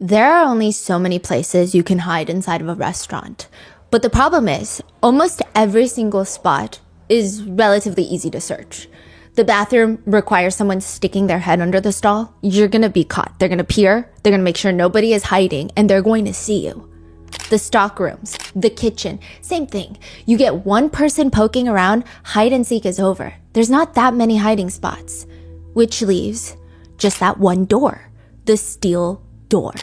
There are only so many places you can hide inside of a restaurant. But the problem is, almost every single spot is relatively easy to search. The bathroom requires someone sticking their head under the stall. You're gonna be caught. They're gonna peer, they're gonna make sure nobody is hiding, and they're going to see you. The stock rooms, the kitchen, same thing. You get one person poking around, hide and seek is over. There's not that many hiding spots, which leaves just that one door, the steel door.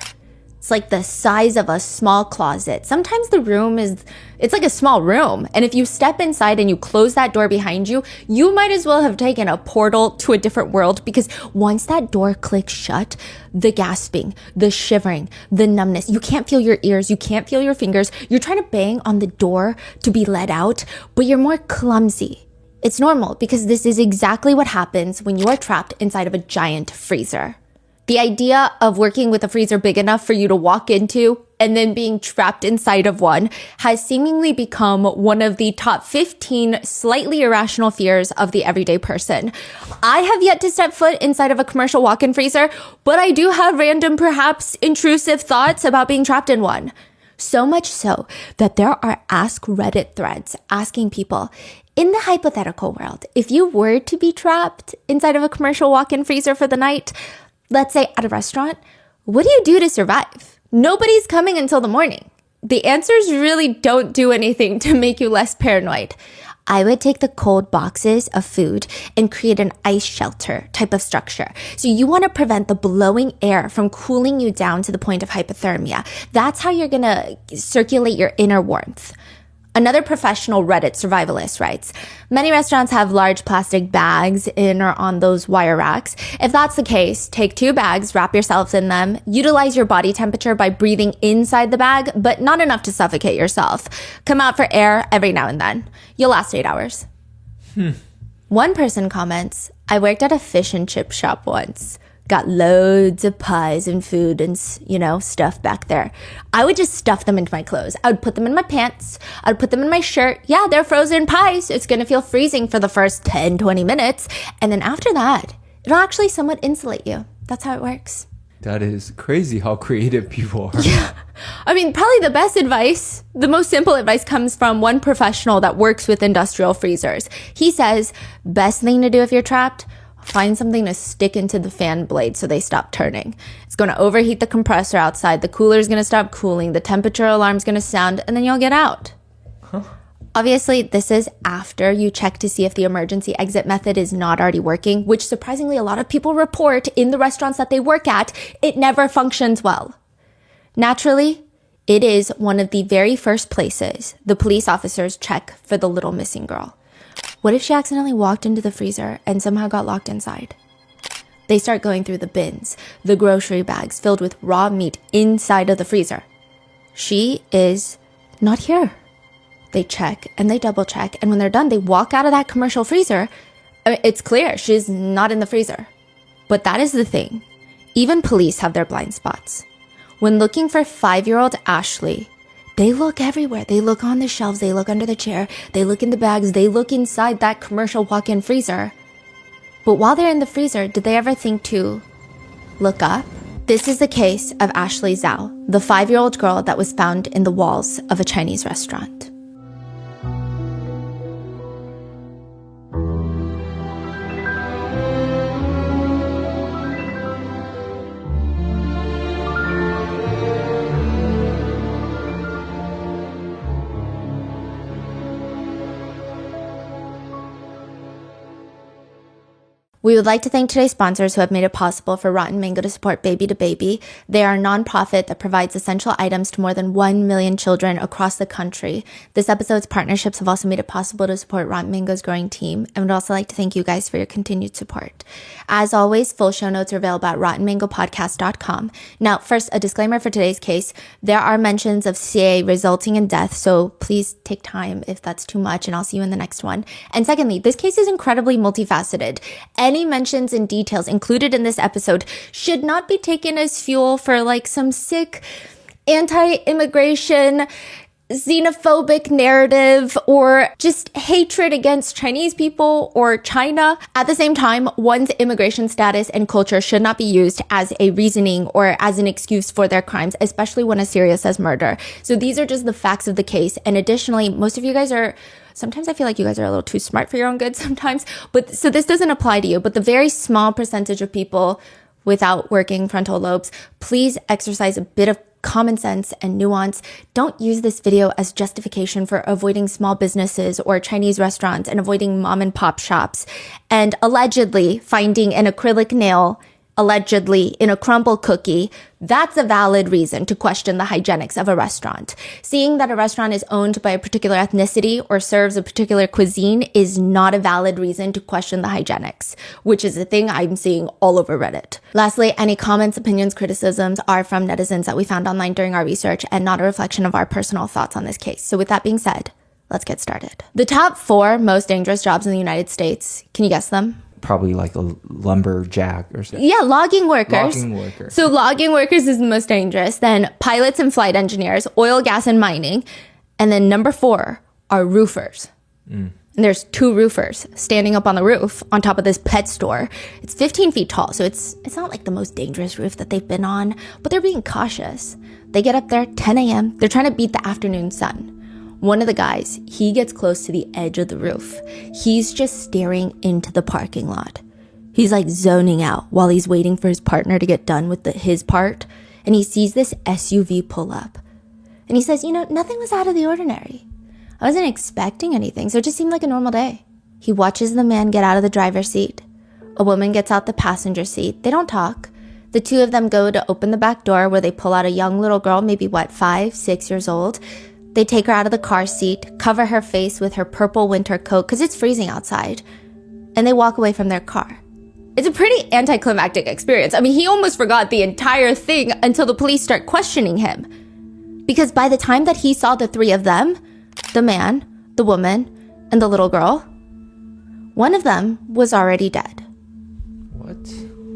It's like the size of a small closet. Sometimes the room it's like a small room. And if you step inside and you close that door behind you, you might as well have taken a portal to a different world, because once that door clicks shut, the gasping, the shivering, the numbness, you can't feel your ears, you can't feel your fingers. You're trying to bang on the door to be let out, but you're more clumsy. It's normal, because this is exactly what happens when you are trapped inside of a giant freezer. The idea of working with a freezer big enough for you to walk into and then being trapped inside of one has seemingly become one of the top 15 slightly irrational fears of the everyday person. I have yet to step foot inside of a commercial walk-in freezer, but I do have random, perhaps intrusive thoughts about being trapped in one. So much so that there are Ask Reddit threads asking people, in the hypothetical world, if you were to be trapped inside of a commercial walk-in freezer for the night, let's say at a restaurant, what do you do to survive? Nobody's coming until the morning. The answers really don't do anything to make you less paranoid. I would take the cold boxes of food and create an ice shelter type of structure. So you want to prevent the blowing air from cooling you down to the point of hypothermia. That's how you're going to circulate your inner warmth. Another professional Reddit survivalist writes, many restaurants have large plastic bags in or on those wire racks. If that's the case, take 2 bags, wrap yourselves in them, utilize your body temperature by breathing inside the bag, but not enough to suffocate yourself. Come out for air every now and then. You'll last 8 hours. One person comments, I worked at a fish and chip shop once. Got loads of pies and food and, stuff back there. I would just stuff them into my clothes. I would put them in my pants. I would put them in my shirt. Yeah, they're frozen pies. It's going to feel freezing for the first 10, 20 minutes. And then after that, it'll actually somewhat insulate you. That's how it works. That is crazy how creative people are. Yeah. I mean, probably the best advice, the most simple advice comes from one professional that works with industrial freezers. He says, best thing to do if you're trapped, find something to stick into the fan blade so they stop turning. It's going to overheat the compressor outside. The cooler is going to stop cooling. The temperature alarm is going to sound, and then you'll get out. Obviously, this is after you check to see if the emergency exit method is not already working, which surprisingly a lot of people report in the restaurants that they work at. It never functions well. Naturally, it is one of the very first places the police officers check for the little missing girl. What if she accidentally walked into the freezer and somehow got locked inside? They start going through the bins, the grocery bags filled with raw meat inside of the freezer. She is not here. They check and they double check, and when they're done, they walk out of that commercial freezer. It's clear she's not in the freezer. But that is the thing. Even police have their blind spots. When looking for 5-year-old Ashley, they look everywhere. They look on the shelves. They look under the chair. They look in the bags. They look inside that commercial walk-in freezer. But while they're in the freezer, did they ever think to look up? This is the case of Ashley Zhao, the 5-year-old girl that was found in the walls of a Chinese restaurant. We would like to thank today's sponsors who have made it possible for Rotten Mango to support Baby to Baby. They are a nonprofit that provides essential items to more than 1 million children across the country. This episode's partnerships have also made it possible to support Rotten Mango's growing team, and would also like to thank you guys for your continued support. As always, full show notes are available at rottenmangopodcast.com. Now, first, a disclaimer for today's case. There are mentions of CA resulting in death, so please take time if that's too much, and I'll see you in the next one. And secondly, this case is incredibly multifaceted. Any mentions and details included in this episode should not be taken as fuel for some sick anti-immigration xenophobic narrative or just hatred against Chinese people or China. At the same time, one's immigration status and culture should not be used as a reasoning or as an excuse for their crimes, especially when as serious as murder. So these are just the facts of the case. And additionally, most of you guys are, sometimes I feel like you guys are a little too smart for your own good sometimes. But so this doesn't apply to you, but the very small percentage of people without working frontal lobes, please exercise a bit of common sense and nuance. Don't use this video as justification for avoiding small businesses or Chinese restaurants and avoiding mom and pop shops and allegedly finding an acrylic nail allegedly in a crumble cookie. That's a valid reason to question the hygienics of a restaurant. Seeing that a restaurant is owned by a particular ethnicity or serves a particular cuisine is not a valid reason to question the hygienics, which is a thing I'm seeing all over Reddit. Lastly, any comments, opinions, criticisms are from netizens that we found online during our research and not a reflection of our personal thoughts on this case. So with that being said, let's get started. The top 4 most dangerous jobs in the United States, can you guess them? Probably like a lumberjack or something. Yeah, logging workers. Logging worker. So logging workers is the most dangerous. Then pilots and flight engineers, oil, gas, and mining. And then number 4 are roofers. And there's 2 roofers standing up on the roof on top of this pet store. It's 15 feet tall, so it's not like the most dangerous roof that they've been on, but they're being cautious. They get up there 10 a.m. They're trying to beat the afternoon sun. One of the guys, he gets close to the edge of the roof. He's just staring into the parking lot. He's like zoning out while he's waiting for his partner to get done with his part. And he sees this SUV pull up. And he says, nothing was out of the ordinary. I wasn't expecting anything, so it just seemed like a normal day. He watches the man get out of the driver's seat. A woman gets out the passenger seat. They don't talk. The 2 of them go to open the back door where they pull out a young little girl, maybe 5, 6 years old. They take her out of the car seat, cover her face with her purple winter coat because it's freezing outside, and they walk away from their car. It's a pretty anticlimactic experience. I mean, he almost forgot the entire thing until the police start questioning him. Because by the time that he saw the 3 of them, the man, the woman, and the little girl, one of them was already dead. What?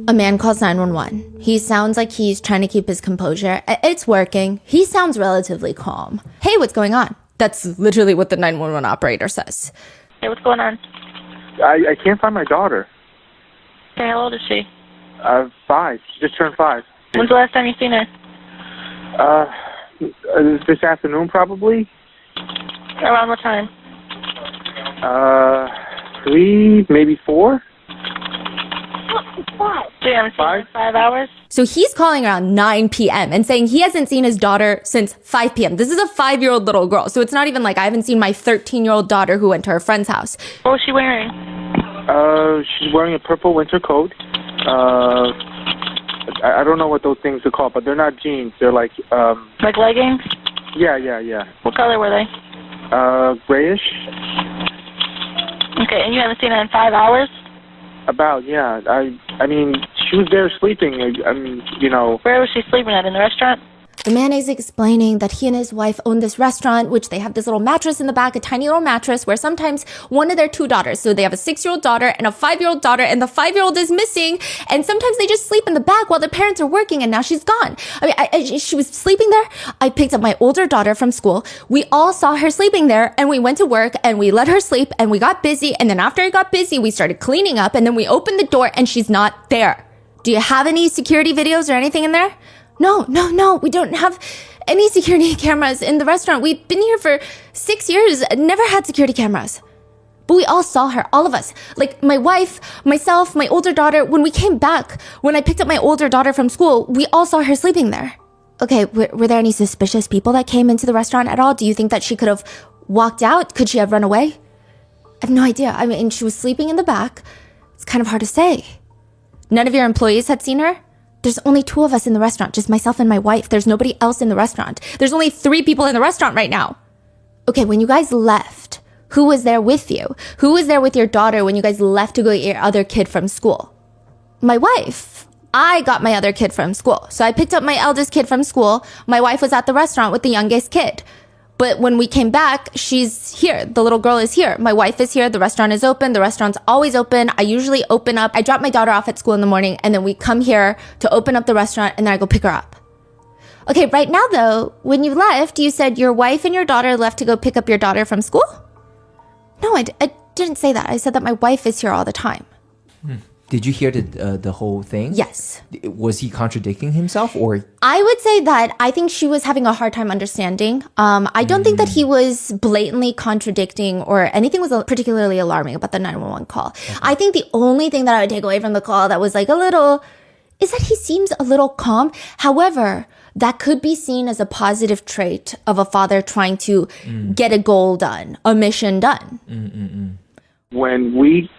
A man calls 911. He sounds like he's trying to keep his composure. It's working. He sounds relatively calm. Hey, what's going on? That's literally what the 911 operator says. Hey, what's going on? I can't find my daughter. Okay, how old is she? 5. She just turned 5. When's the last time you seen her? This afternoon, probably. Around what time? 3, maybe 4. So you haven't seen her in 5 hours? So he's calling around 9 p.m. and saying he hasn't seen his daughter since 5 p.m. This is a 5-year-old little girl. So it's not even like I haven't seen my 13-year-old daughter who went to her friend's house. What was she wearing? She's wearing a purple winter coat. I don't know what those things are called, but they're not jeans. They're like... Like leggings? Yeah. What color were they? Grayish. Okay, and you haven't seen her in 5 hours? About, yeah. I mean, she was there sleeping. Where was she sleeping at? In the restaurant? The man is explaining that he and his wife own this restaurant, which they have this little mattress in the back, a tiny little mattress where sometimes one of their 2 daughters, so they have a 6-year-old daughter and a 5-year-old daughter, and the 5-year-old is missing, and sometimes they just sleep in the back while their parents are working, and now she's gone. I mean, she was sleeping there. I picked up my older daughter from school. We all saw her sleeping there, and we went to work, and we let her sleep, and we got busy, and then after I got busy, we started cleaning up, and then we opened the door, and she's not there. Do you have any security videos or anything in there? No, we don't have any security cameras in the restaurant. We've been here for 6 years, never had security cameras. But we all saw her, all of us. Like my wife, myself, my older daughter. When we came back, when I picked up my older daughter from school, we all saw her sleeping there. Okay, were there any suspicious people that came into the restaurant at all? Do you think that she could have walked out? Could she have run away? I have no idea. I mean, she was sleeping in the back. It's kind of hard to say. None of your employees had seen her? There's only 2 of us in the restaurant, just myself and my wife. There's nobody else in the restaurant. There's only 3 people in the restaurant right now. Okay, when you guys left, who was there with you? Who was there with your daughter when you guys left to go get your other kid from school? My wife. I got my other kid from school. So I picked up my eldest kid from school. My wife was at the restaurant with the youngest kid. But when we came back, she's here. The little girl is here. My wife is here. The restaurant is open. The restaurant's always open. I usually open up. I drop my daughter off at school in the morning, and then we come here to open up the restaurant, and then I go pick her up. Okay, right now though, when you left, you said your wife and your daughter left to go pick up your daughter from school? No, I didn't say that. I said that my wife is here all the time. Did you hear the whole thing? Yes. Was he contradicting himself or? I would say that I think she was having a hard time understanding. I don't think that he was blatantly contradicting or anything was particularly alarming about the 911 call. Okay. I think the only thing that I would take away from the call that was like a little is that he seems a little calm. However, that could be seen as a positive trait of a father trying to get a goal done, a mission done. When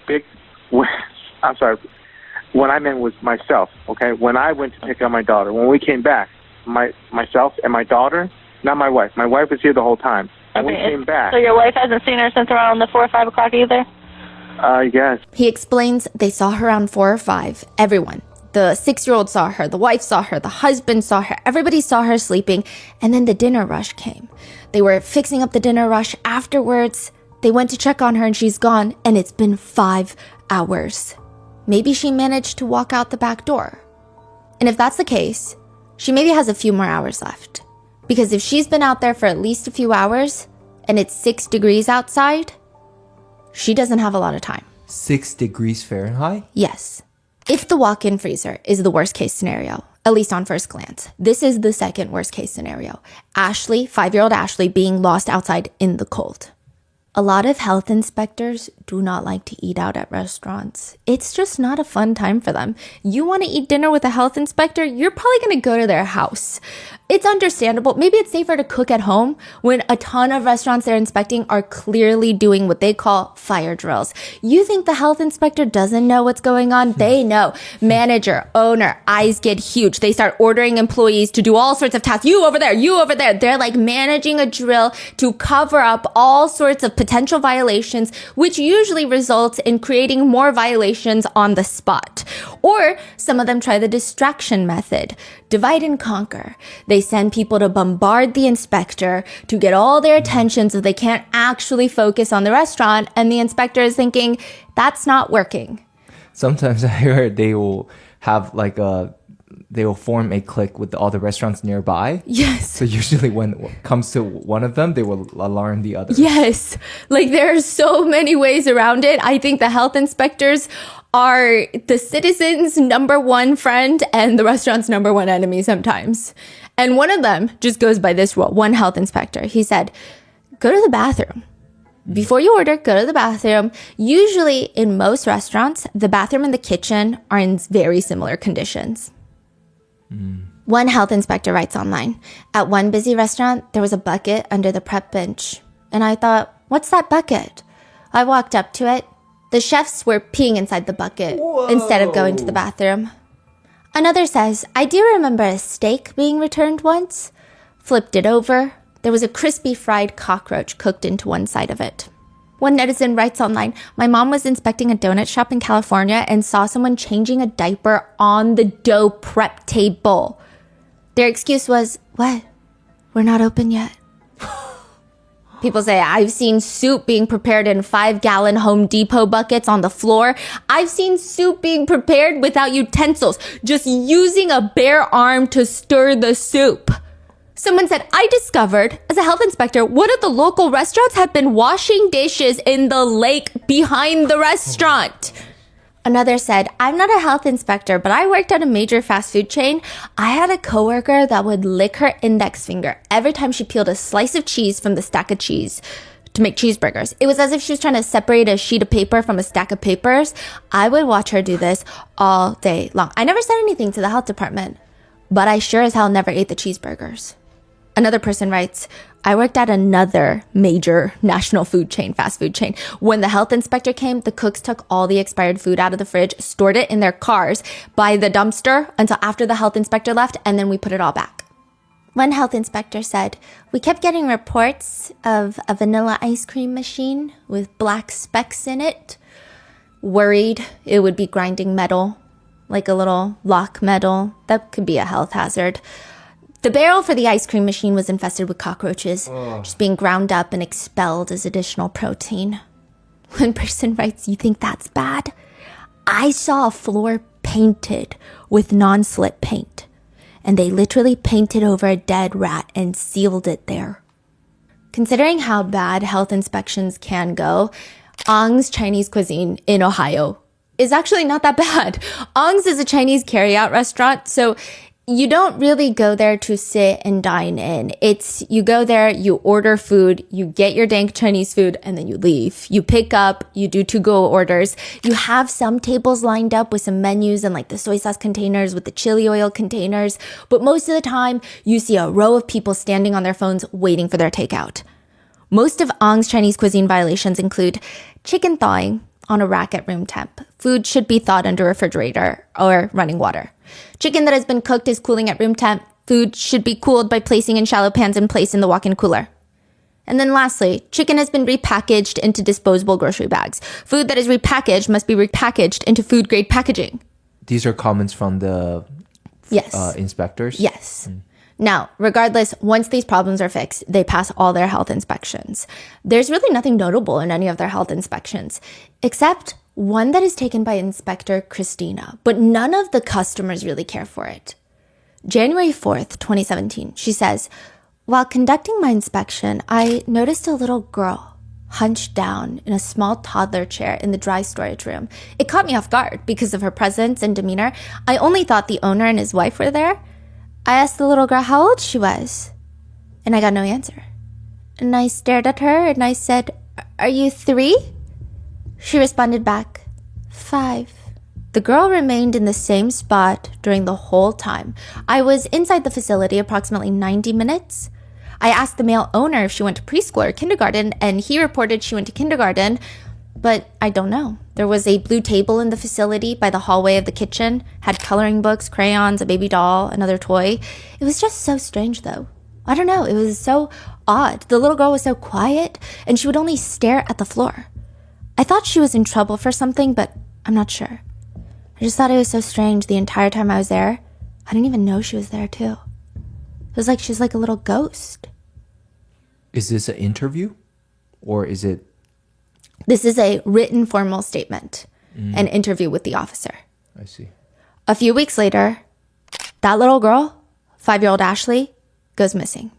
I meant was myself, okay? When I went to pick up my daughter, when we came back, myself and my daughter, not my wife. My wife was here the whole time. When we came back. So your wife hasn't seen her since around the 4 or 5 o'clock either? Yes. He explains they saw her around 4 or 5. Everyone. The 6-year-old saw her, the wife saw her, the husband saw her, everybody saw her sleeping, and then the dinner rush came. They were fixing up the dinner rush. Afterwards, they went to check on her and she's gone, and it's been 5 hours. Maybe she managed to walk out the back door. And if that's the case, she maybe has a few more hours left. Because if she's been out there for at least a few hours, and it's 6 degrees outside, she doesn't have a lot of time. 6 degrees Fahrenheit? Yes. If the walk-in freezer is the worst case scenario, at least on first glance, this is the second worst case scenario. Ashley, 5-year-old Ashley, being lost outside in the cold. A lot of health inspectors do not like to eat out at restaurants. It's just not a fun time for them. You want to eat dinner with a health inspector, you're probably going to go to their house. It's understandable. Maybe it's safer to cook at home when a ton of restaurants they're inspecting are clearly doing what they call fire drills. You think the health inspector doesn't know what's going on? They know. Manager, owner, eyes get huge. They start ordering employees to do all sorts of tasks. You over there, you over there. They're like managing a drill to cover up all sorts of potential violations, which usually results in creating more violations on the spot. Or some of them try the distraction method. Divide and conquer. They send people to bombard the inspector to get all their attention so they can't actually focus on the restaurant, and the inspector is thinking, that's not working. Sometimes I heard they will have they will form a clique with all the restaurants nearby. Yes. So usually when it comes to one of them, they will alarm the others. Yes. Like there are so many ways around it. I think the health inspectors are the citizens' number one friend and the restaurant's number one enemy sometimes. And one of them just goes by this rule. One health inspector, he said, go to the bathroom. Before you order, go to the bathroom. Usually in most restaurants, the bathroom and the kitchen are in very similar conditions. One health inspector writes online, at one busy restaurant, there was a bucket under the prep bench. And I thought, what's that bucket? I walked up to it. The chefs were peeing inside the bucket instead of going to the bathroom. Another says, I do remember a steak being returned once. Flipped it over. There was a crispy fried cockroach cooked into one side of it. One netizen writes online, my mom was inspecting a donut shop in California and saw someone changing a diaper on the dough prep table. Their excuse was, what? We're not open yet. People say, I've seen soup being prepared in 5-gallon Home Depot buckets on the floor. I've seen soup being prepared without utensils, just using a bare arm to stir the soup. Someone said, I discovered, as a health inspector, one of the local restaurants had been washing dishes in the lake behind the restaurant. Another said, I'm not a health inspector, but I worked at a major fast food chain. I had a coworker that would lick her index finger every time she peeled a slice of cheese from the stack of cheese to make cheeseburgers. It was as if she was trying to separate a sheet of paper from a stack of papers. I would watch her do this all day long. I never said anything to the health department, but I sure as hell never ate the cheeseburgers. Another person writes, I worked at another major national food chain, fast food chain. When the health inspector came, the cooks took all the expired food out of the fridge, stored it in their cars by the dumpster until after the health inspector left, and then we put it all back. One health inspector said, we kept getting reports of a vanilla ice cream machine with black specks in it. Worried it would be grinding metal, like a little lock metal. That could be a health hazard. The barrel for the ice cream machine was infested with cockroaches, just being ground up and expelled as additional protein. One person writes, you think that's bad? I saw a floor painted with non-slip paint. and they literally painted over a dead rat and sealed it there. Considering how bad health inspections can go, Ong's Chinese cuisine in Ohio is actually not that bad. Ong's is a Chinese carryout restaurant, so you don't really go there to sit and dine in. You go there, you order food, you get your dank Chinese food, and then you leave. You pick up, you do to-go orders. You have some tables lined up with some menus and like the soy sauce containers with the chili oil containers. But most of the time, you see a row of people standing on their phones waiting for their takeout. Most of Ong's Chinese cuisine violations include chicken thawing on a rack at room temp. Food should be thawed under a refrigerator or running water. Chicken that has been cooked is cooling at room temp. Food should be cooled by placing in shallow pans and placed in the walk-in cooler. And then lastly, chicken has been repackaged into disposable grocery bags. Food that is repackaged must be repackaged into food-grade packaging. These are comments from the inspectors? Yes. Now, regardless, once these problems are fixed, they pass all their health inspections. There's really nothing notable in any of their health inspections, except one that is taken by Inspector Christina, but none of the customers really care for it. January 4th, 2017, she says, "While conducting my inspection, I noticed a little girl hunched down in a small toddler chair in the dry storage room. It caught me off guard because of her presence and demeanor. I only thought the owner and his wife were there. I asked the little girl how old she was, and I got no answer. And I stared at her and I said, 'Are you 3?' She responded back, 5. The girl remained in the same spot during the whole time. I was inside the facility approximately 90 minutes. I asked the male owner if she went to preschool or kindergarten, and he reported she went to kindergarten, but I don't know. There was a blue table in the facility by the hallway of the kitchen, had coloring books, crayons, a baby doll, another toy. It was just so strange, though. I don't know. It was so odd. The little girl was so quiet, and she would only stare at the floor. I thought she was in trouble for something, but I'm not sure. I just thought it was so strange the entire time I was there. I didn't even know she was there, too. It was like she was like a little ghost." Is this an interview? Or is it... This is a written formal statement, an interview with the officer. I see. A few weeks later, that little girl, 5-year-old Ashley, goes missing.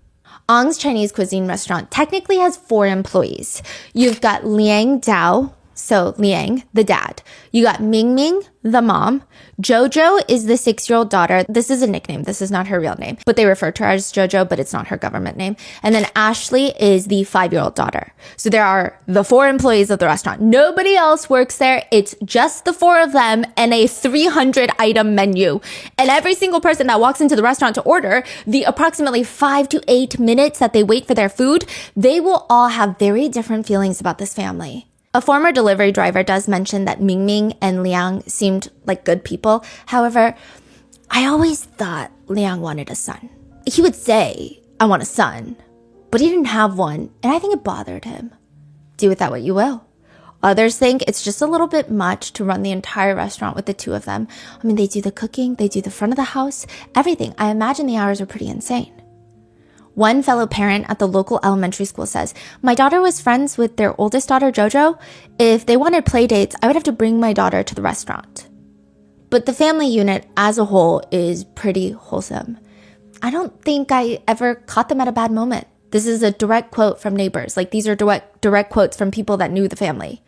Ong's Chinese cuisine restaurant technically has 4 employees. You've got Liang Dao, so Leang, the dad. You got Mingming, the mom. Jojo is the 6-year-old daughter. This is a nickname. This is not her real name, but they refer to her as Jojo, but it's not her government name. And then Ashley is the 5-year-old daughter. So there are the 4 employees of the restaurant. Nobody else works there. It's just the 4 of them and a 300-item menu. And every single person that walks into the restaurant to order, the approximately 5 to 8 minutes that they wait for their food, they will all have very different feelings about this family. A former delivery driver does mention that Mingming and Liang seemed like good people. However, I always thought Liang wanted a son. He would say, "I want a son," but he didn't have one, and I think it bothered him. Do with that what you will. Others think it's just a little bit much to run the entire restaurant with the 2 of them. I mean, they do the cooking, they do the front of the house, everything. I imagine the hours are pretty insane. One fellow parent at the local elementary school says, "My daughter was friends with their oldest daughter, Jojo. If they wanted play dates, I would have to bring my daughter to the restaurant." But the family unit as a whole is pretty wholesome. I don't think I ever caught them at a bad moment. This is a direct quote from neighbors. Like, these are direct quotes from people that knew the family.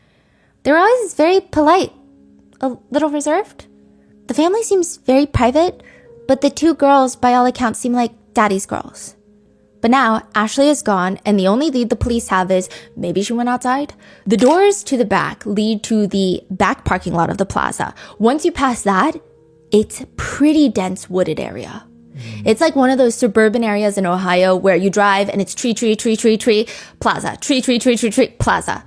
They were always very polite, a little reserved. The family seems very private, but the 2 girls, by all accounts, seem like daddy's girls. But now, Ashley is gone, and the only lead the police have is maybe she went outside. The doors to the back lead to the back parking lot of the plaza. Once you pass that, it's a pretty dense wooded area. It's like one of those suburban areas in Ohio where you drive and it's tree, plaza, tree, plaza.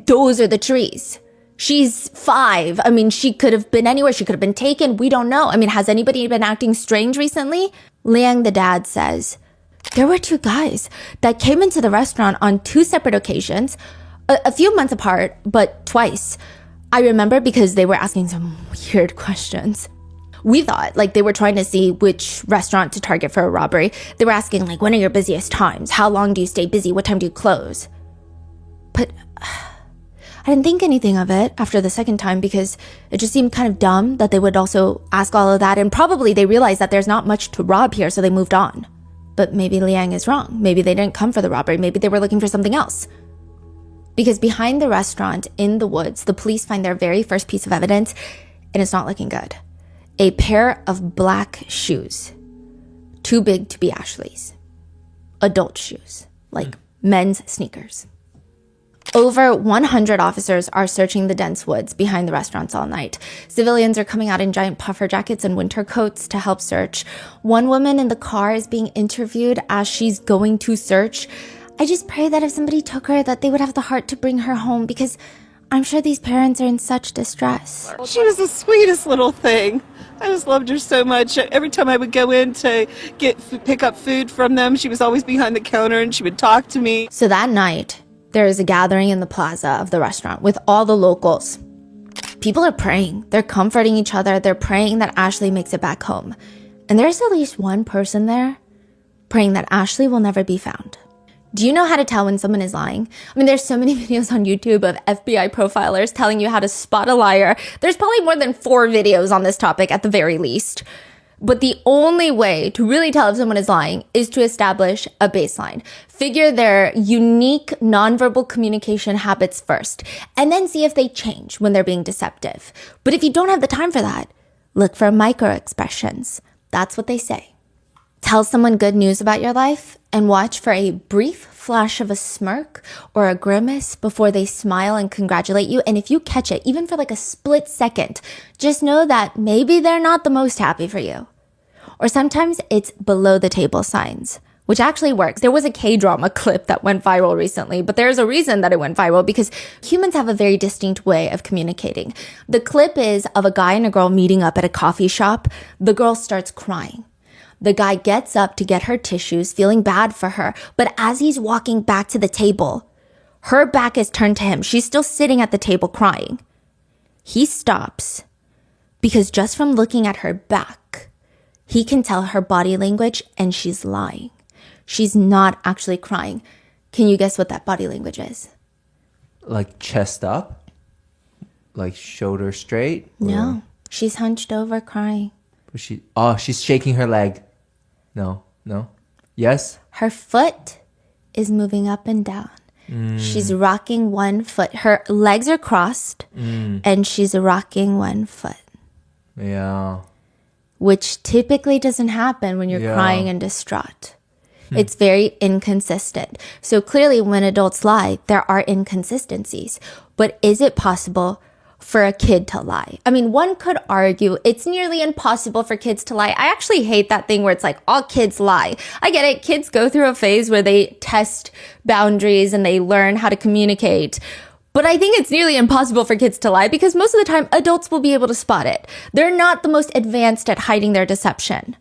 Those are the trees. She's 5. I mean, she could have been anywhere. She could have been taken. We don't know. I mean, has anybody been acting strange recently? Liang, the dad, says, "There were 2 guys that came into the restaurant on 2 separate occasions, a few months apart, but twice. I remember because they were asking some weird questions. We thought like they were trying to see which restaurant to target for a robbery. They were asking like, when are your busiest times? How long do you stay busy? What time do you close?" But I didn't think anything of it after the second time because it just seemed kind of dumb that they would also ask all of that. And probably they realized that there's not much to rob here, so they moved on. But maybe Leang is wrong. Maybe they didn't come for the robbery. Maybe they were looking for something else. Because behind the restaurant in the woods, the police find their very first piece of evidence, and it's not looking good. A pair of black shoes. Too big to be Ashley's. Adult shoes. Like men's sneakers. Over 100 officers are searching the dense woods behind the restaurants all night. Civilians are coming out in giant puffer jackets and winter coats to help search. One woman in the car is being interviewed as she's going to search. I just pray that if somebody took her, that they would have the heart to bring her home because I'm sure these parents are in such distress. She was the sweetest little thing. I just loved her so much. Every time I would go in to pick up food from them, she was always behind the counter and she would talk to me. So that night, there is a gathering in the plaza of the restaurant with all the locals. People are praying. They're comforting each other. They're praying that Ashley makes it back home. And there's at least one person there praying that Ashley will never be found. Do you know how to tell when someone is lying? I mean, there's so many videos on YouTube of FBI profilers telling you how to spot a liar. There's probably more than 4 videos on this topic at the very least. But the only way to really tell if someone is lying is to establish a baseline. Figure their unique nonverbal communication habits first, and then see if they change when they're being deceptive. But if you don't have the time for that, look for micro expressions. That's what they say. Tell someone good news about your life and watch for a brief flash of a smirk or a grimace before they smile and congratulate you. And if you catch it, even for like a split second, just know that maybe they're not the most happy for you. Or sometimes it's below the table signs, which actually works. There was a K-drama clip that went viral recently, but there's a reason that it went viral because humans have a very distinct way of communicating. The clip is of a guy and a girl meeting up at a coffee shop. The girl starts crying. The guy gets up to get her tissues, feeling bad for her. But as he's walking back to the table, her back is turned to him. She's still sitting at the table crying. He stops because just from looking at her back, he can tell her body language and she's lying. She's not actually crying. Can you guess what that body language is? Like chest up? Like shoulder straight? No, she's hunched over crying. She's shaking her leg. No. Yes? Her foot is moving up and down. She's rocking one foot. Her legs are crossed and she's rocking one foot. Yeah. Which typically doesn't happen when you're crying and distraught. It's very inconsistent. So clearly when adults lie, there are inconsistencies. But is it possible for a kid to lie? I mean, one could argue it's nearly impossible for kids to lie. I actually hate that thing where it's like all kids lie. I get it. Kids go through a phase where they test boundaries and they learn how to communicate. But I think it's nearly impossible for kids to lie because most of the time adults will be able to spot it. They're not the most advanced at hiding their deception.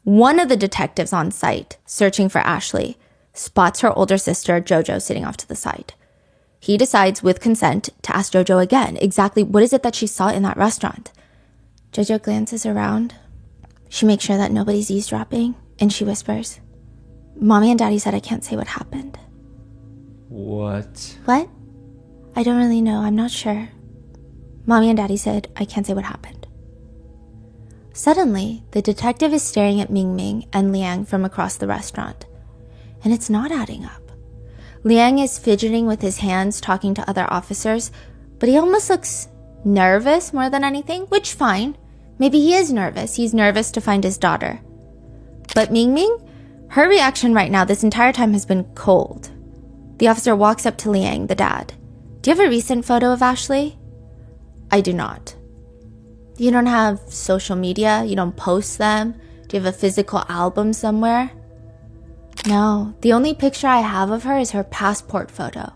One of the detectives on site searching for Ashley spots her older sister, Jojo, sitting off to the side. He decides with consent to ask Jojo again exactly what is it that she saw in that restaurant. Jojo glances around. She makes sure that nobody's eavesdropping and she whispers, "Mommy and Daddy said I can't say what happened." What? What? I don't really know. I'm not sure. Mommy and Daddy said I can't say what happened. Suddenly, the detective is staring at Mingming and Leang from across the restaurant, and it's not adding up. Leang is fidgeting with his hands, talking to other officers, but he almost looks nervous more than anything, which fine. Maybe he is nervous. He's nervous to find his daughter. But Mingming, her reaction right now this entire time has been cold. The officer walks up to Leang, the dad. "Do you have a recent photo of Ashley?" "I do not." "You don't have social media? You don't post them? Do you have a physical album somewhere?" "No, the only picture I have of her is her passport photo."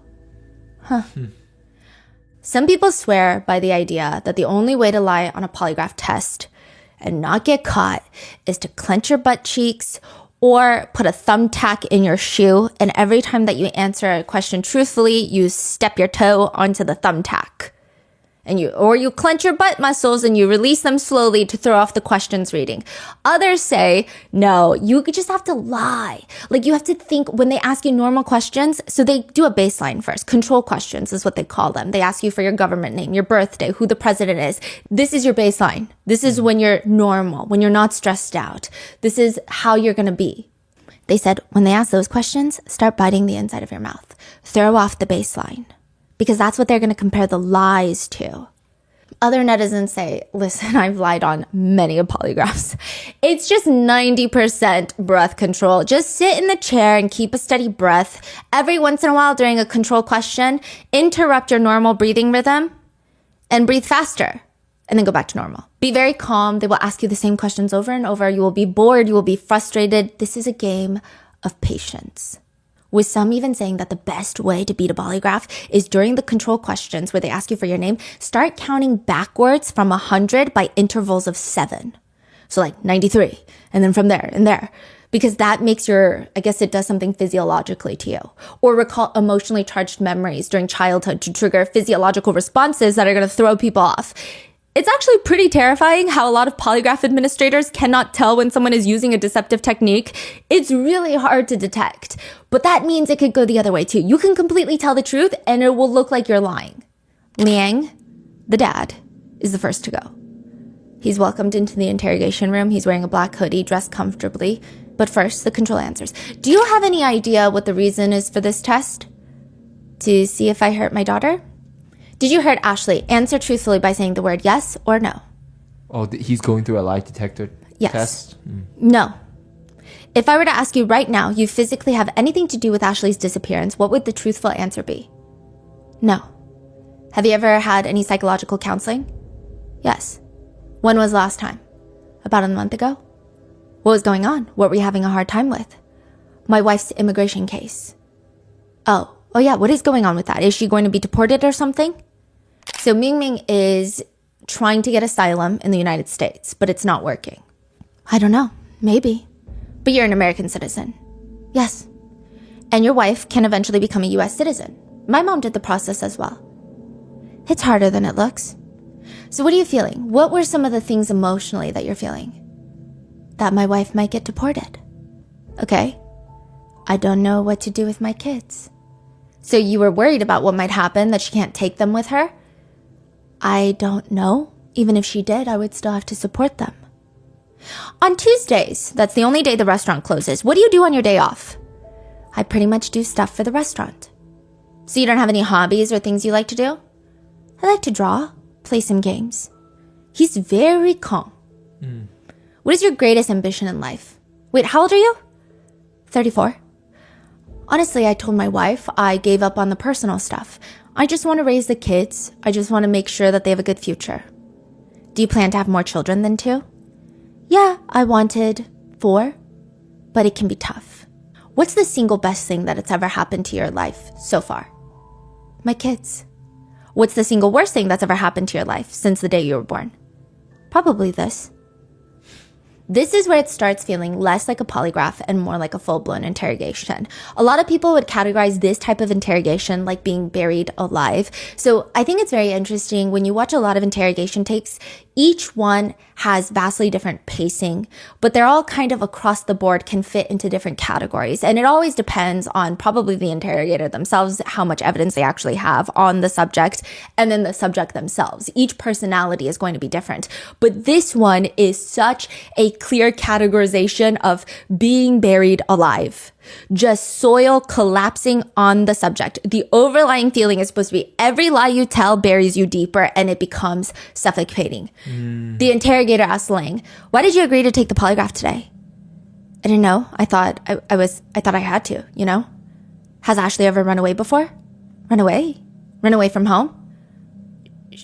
Some people swear by the idea that the only way to lie on a polygraph test and not get caught is to clench your butt cheeks or put a thumbtack in your shoe, and every time that you answer a question truthfully, you step your toe onto the thumbtack. and you clench your butt muscles and you release them slowly to throw off the questions reading. Others say, no, you just have to lie. Like you have to think when they ask you normal questions. So they do a baseline first. Control questions is what they call them. They ask you for your government name, your birthday, who the president is. This is your baseline. This is when you're normal, when you're not stressed out. This is how you're going to be. They said, when they ask those questions, start biting the inside of your mouth. Throw off the baseline. Because that's what they're going to compare the lies to. Other netizens say, listen, I've lied on many polygraphs. It's just 90% breath control. Just sit in the chair and keep a steady breath. Every once in a while during a control question, interrupt your normal breathing rhythm and breathe faster. And then go back to normal. Be very calm. They will ask you the same questions over and over. You will be bored. You will be frustrated. This is a game of patience. With some even saying that the best way to beat a polygraph is during the control questions where they ask you for your name, start counting backwards from 100 by intervals of 7. So like 93, and then from there and there. Because that makes I guess it does something physiologically to you. Or recall emotionally charged memories during childhood to trigger physiological responses that are going to throw people off. It's actually pretty terrifying how a lot of polygraph administrators cannot tell when someone is using a deceptive technique. It's really hard to detect, but that means it could go the other way too. You can completely tell the truth and it will look like you're lying. Leang, the dad, is the first to go. He's welcomed into the interrogation room. He's wearing a black hoodie, dressed comfortably. But first, the control answers. Do you have any idea what the reason is for this test? To see if I hurt my daughter? Did you hurt Ashley? Answer truthfully by saying the word yes or no. Oh, he's going through a lie detector test? No. If I were to ask you right now, you physically have anything to do with Ashley's disappearance, what would the truthful answer be? No. Have you ever had any psychological counseling? Yes. When was the last time? About a month ago? What was going on? What were you having a hard time with? My wife's immigration case. Oh yeah, what is going on with that? Is she going to be deported or something? So Mingming is trying to get asylum in the United States, but it's not working. I don't know. Maybe. But you're an American citizen. Yes. And your wife can eventually become a US citizen. My mom did the process as well. It's harder than it looks. So what are you feeling? What were some of the things emotionally that you're feeling? That my wife might get deported. Okay. I don't know what to do with my kids. So you were worried about what might happen, that she can't take them with her? I don't know. Even if she did, I would still have to support them. On Tuesdays, that's the only day the restaurant closes. What do you do on your day off? I pretty much do stuff for the restaurant. So you don't have any hobbies or things you like to do? I like to draw, play some games. He's very calm. What is your greatest ambition in life? Wait, how old are you? 34. Honestly, I told my wife I gave up on the personal stuff. I just want to raise the kids. I just want to make sure that they have a good future. Do you plan to have more children than 2? Yeah, I wanted 4, but it can be tough. What's the single best thing that it's ever happened to your life so far? My kids. What's the single worst thing that's ever happened to your life since the day you were born? Probably this. This is where it starts feeling less like a polygraph and more like a full-blown interrogation. A lot of people would categorize this type of interrogation like being buried alive. So I think it's very interesting when you watch a lot of interrogation tapes, each one has vastly different pacing, but they're all kind of across the board can fit into different categories. And it always depends on probably the interrogator themselves, how much evidence they actually have on the subject, and then the subject themselves. Each personality is going to be different. But this one is such a clear categorization of being buried alive. Just soil collapsing on the subject. The overlying feeling is supposed to be every lie you tell buries you deeper and it becomes suffocating. The interrogator asked Leang, why did you agree to take the polygraph today? I didn't know. I thought I had to, you know? Has Ashley ever run away before? Run away? Run away from home?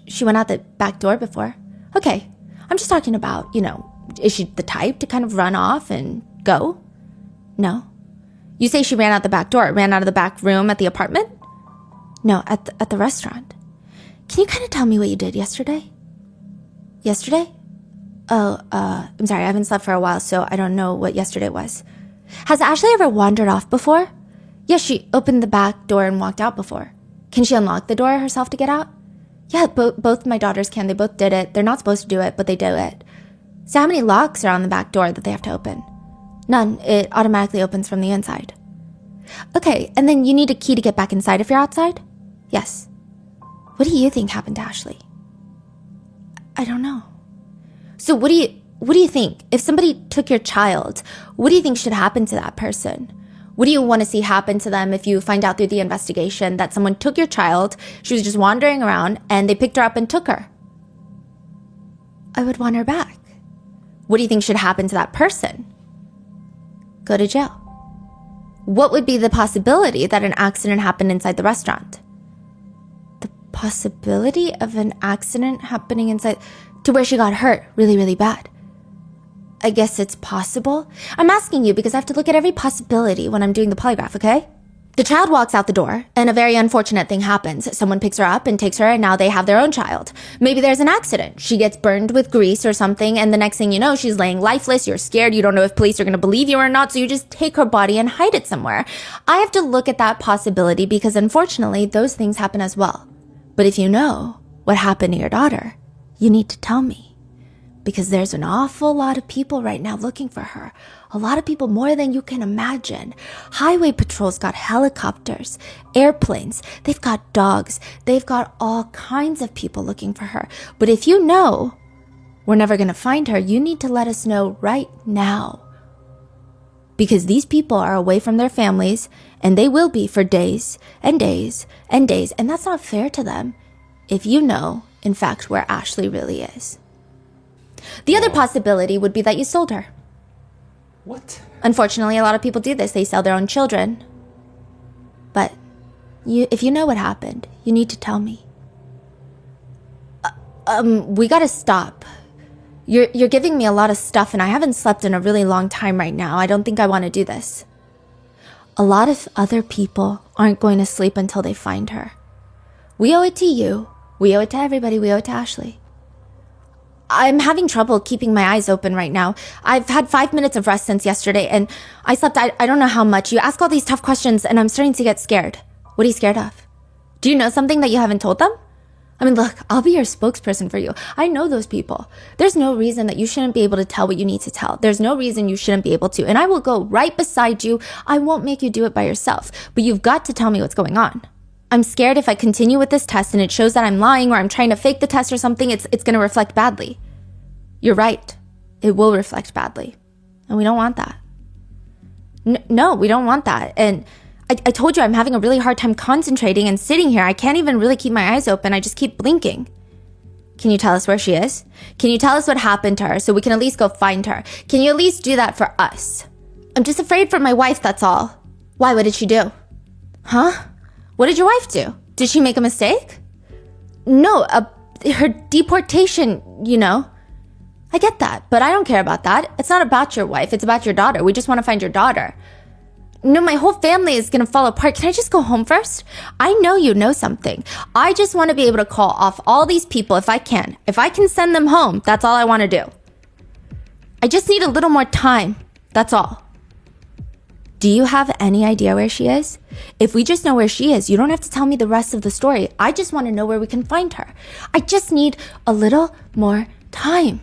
She went out the back door before. Okay. I'm just talking about, is she the type to kind of run off and go? No. You say she ran out the back door, ran out of the back room at the apartment? No, at the restaurant. Can you kind of tell me what you did yesterday? Yesterday? Oh, I'm sorry, I haven't slept for a while, so I don't know what yesterday was. Has Ashley ever wandered off before? Yes, she opened the back door and walked out before. Can she unlock the door herself to get out? Yeah, both my daughters can. They both did it. They're not supposed to do it, but they do it. So how many locks are on the back door that they have to open? None. It automatically opens from the inside. Okay, and then you need a key to get back inside if you're outside? Yes. What do you think happened to Ashley? I don't know. So what do you think? If somebody took your child, what do you think should happen to that person? What do you want to see happen to them if you find out through the investigation that someone took your child, she was just wandering around, and they picked her up and took her? I would want her back. What do you think should happen to that person? Go to jail. What would be the possibility that an accident happened inside the restaurant? The possibility of an accident happening inside to where she got hurt really, really bad. I guess it's possible. I'm asking you because I have to look at every possibility when I'm doing the polygraph, okay? The child walks out the door, and a very unfortunate thing happens. Someone picks her up and takes her, and now they have their own child. Maybe there's an accident. She gets burned with grease or something, and the next thing you know, she's laying lifeless. You're scared. You don't know if police are going to believe you or not, so you just take her body and hide it somewhere. I have to look at that possibility because, unfortunately, those things happen as well. But if you know what happened to your daughter, you need to tell me. Because there's an awful lot of people right now looking for her. A lot of people, more than you can imagine. Highway patrol's got helicopters, airplanes, they've got dogs, they've got all kinds of people looking for her. But if you know we're never going to find her, you need to let us know right now. Because these people are away from their families, and they will be for days and days and days, and that's not fair to them if you know, in fact, where Ashley really is. The other possibility would be that you sold her. What? Unfortunately, a lot of people do this. They sell their own children. But if you know what happened, you need to tell me. We gotta stop. You're giving me a lot of stuff, and I haven't slept in a really long time right now. I don't think I want to do this. A lot of other people aren't going to sleep until they find her. We owe it to you. We owe it to everybody. We owe it to Ashley. I'm having trouble keeping my eyes open right now. I've had 5 minutes of rest since yesterday, and I slept, I don't know how much. You ask all these tough questions, and I'm starting to get scared. What are you scared of? Do you know something that you haven't told them? I mean, look, I'll be your spokesperson for you. I know those people. There's no reason that you shouldn't be able to tell what you need to tell. There's no reason you shouldn't be able to, and I will go right beside you. I won't make you do it by yourself, but you've got to tell me what's going on. I'm scared if I continue with this test and it shows that I'm lying or I'm trying to fake the test or something, it's going to reflect badly. You're right. It will reflect badly. And we don't want that. No, we don't want that. And I told you I'm having a really hard time concentrating and sitting here. I can't even really keep my eyes open. I just keep blinking. Can you tell us where she is? Can you tell us what happened to her so we can at least go find her? Can you at least do that for us? I'm just afraid for my wife, that's all. Why? What did she do? Huh? What did your wife do? Did she make a mistake? No, her deportation, you know. I get that, but I don't care about that. It's not about your wife. It's about your daughter. We just want to find your daughter. No, my whole family is going to fall apart. Can I just go home first? I know you know something. I just want to be able to call off all these people if I can. If I can send them home, that's all I want to do. I just need a little more time. That's all. Do you have any idea where she is? If we just know where she is, you don't have to tell me the rest of the story. I just want to know where we can find her. I just need a little more time.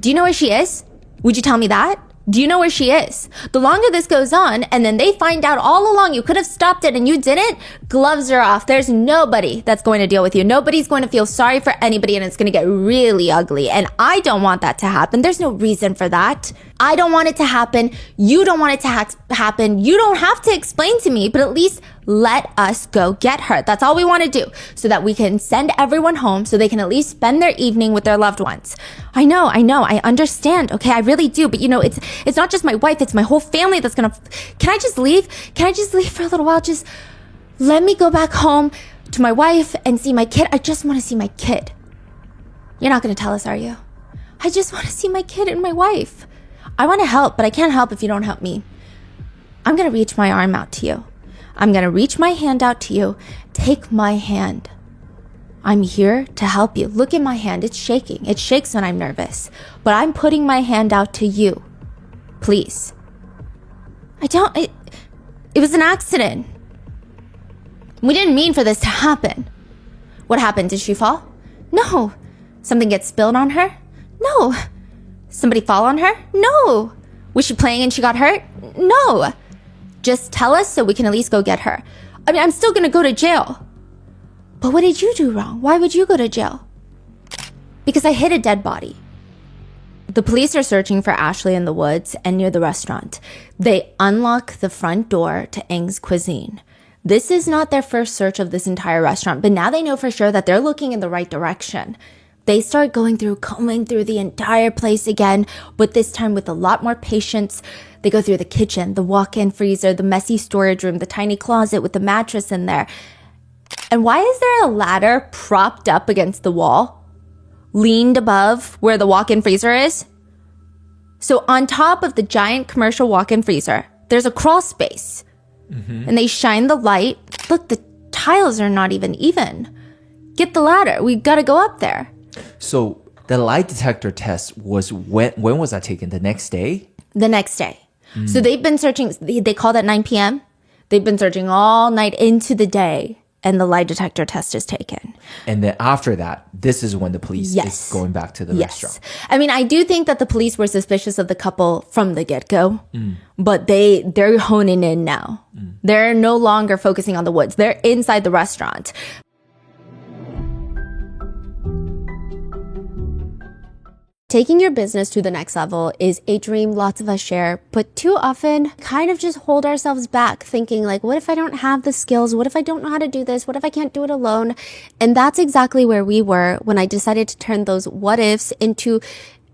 Do you know where she is? Would you tell me that? Do you know where she is? The longer this goes on, and then they find out all along you could have stopped it and you didn't, gloves are off. There's nobody that's going to deal with you. Nobody's going to feel sorry for anybody, and it's going to get really ugly. And I don't want that to happen. There's no reason for that. I don't want it to happen. You don't want it to happen. You don't have to explain to me, but at least let us go get her. That's all we want to do, so that we can send everyone home so they can at least spend their evening with their loved ones. I know, I understand. Okay, I really do. But you know, it's not just my wife, it's my whole family that's gonna... Can I just leave? Can I just leave for a little while? Just let me go back home to my wife and see my kid. I just want to see my kid. You're not gonna tell us, are you? I just want to see my kid and my wife. I want to help, but I can't help if you don't help me. I'm gonna reach my arm out to you. I'm gonna reach my hand out to you. Take my hand. I'm here to help you. Look at my hand. It's shaking. It shakes when I'm nervous. But I'm putting my hand out to you. Please. It was an accident. We didn't mean for this to happen. What happened? Did she fall? No. Something get spilled on her? No. Somebody fall on her? No. Was she playing and she got hurt? No. Just tell us so we can at least go get her. I mean, I'm still gonna go to jail. But what did you do wrong? Why would you go to jail? Because I hit a dead body. The police are searching for Ashley in the woods and near the restaurant. They unlock the front door to Eng's Cuisine. This is not their first search of this entire restaurant, but now they know for sure that they're looking in the right direction. They start combing through the entire place again, but this time with a lot more patience. They go through the kitchen, the walk-in freezer, the messy storage room, the tiny closet with the mattress in there. And why is there a ladder propped up against the wall, leaned above where the walk-in freezer is? So on top of the giant commercial walk-in freezer, there's a crawl space. And they shine the light. Look, the tiles are not even. Get the ladder. We gotta go up there. So the lie detector test was when was that taken? The next day? The next day. So they've been searching. They called at 9 p.m. They've been searching all night into the day, and the lie detector test is taken. And then after that, this is when the police is going back to the restaurant. I mean, I do think that the police were suspicious of the couple from the get-go, but they're honing in now. They're no longer focusing on the woods. They're inside the restaurant. Taking your business to the next level is a dream lots of us share, but too often kind of just hold ourselves back thinking like, what if I don't have the skills? What if I don't know how to do this? What if I can't do it alone? And that's exactly where we were when I decided to turn those what ifs into,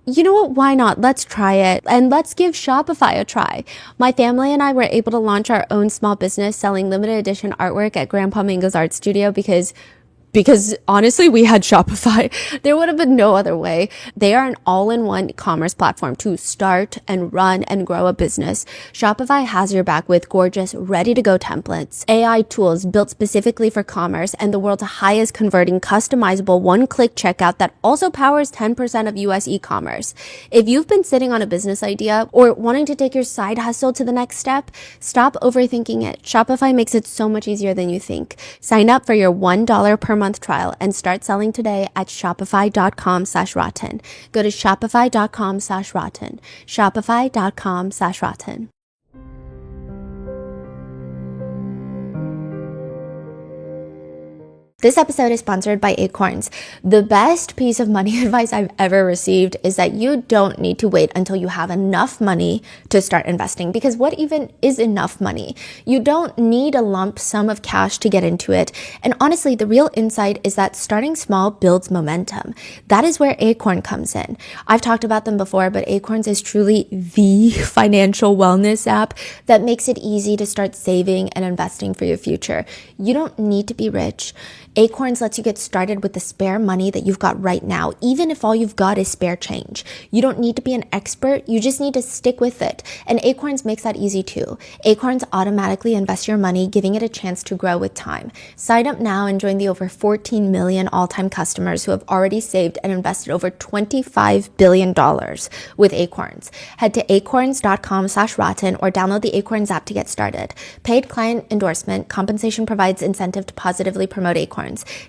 you know what, why not? Let's try it. And let's give Shopify a try. My family and I were able to launch our own small business selling limited edition artwork at Grandpa Mingo's art studio because honestly, we had Shopify. There would have been no other way. They are an all-in-one commerce platform to start and run and grow a business. Shopify has your back with gorgeous, ready-to-go templates, AI tools built specifically for commerce, and the world's highest converting customizable one-click checkout that also powers 10% of US e-commerce. If you've been sitting on a business idea or wanting to take your side hustle to the next step, stop overthinking it. Shopify makes it so much easier than you think. Sign up for your $1 per month trial and start selling today at shopify.com/rotten. Go to shopify.com/rotten. Shopify.com/rotten. This episode is sponsored by Acorns. The best piece of money advice I've ever received is that you don't need to wait until you have enough money to start investing, because what even is enough money? You don't need a lump sum of cash to get into it. And honestly, the real insight is that starting small builds momentum. That is where Acorn comes in. I've talked about them before, but Acorns is truly the financial wellness app that makes it easy to start saving and investing for your future. You don't need to be rich. Acorns lets you get started with the spare money that you've got right now, even if all you've got is spare change. You don't need to be an expert, you just need to stick with it. And Acorns makes that easy too. Acorns automatically invests your money, giving it a chance to grow with time. Sign up now and join the over 14 million all-time customers who have already saved and invested over $25 billion with Acorns. Head to acorns.com/rotten or download the Acorns app to get started. Paid client endorsement. Compensation provides incentive to positively promote Acorns.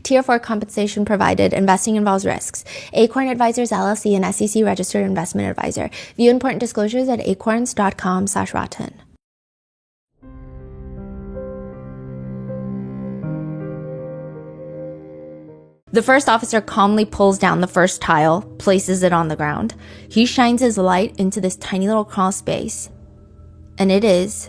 Tier 4 compensation provided. Investing involves risks. Acorn Advisors LLC, an SEC registered investment advisor. View important disclosures at acorns.com/rotten. The first officer calmly pulls down the first tile, places it on the ground. He shines his light into this tiny little crawl space, and it is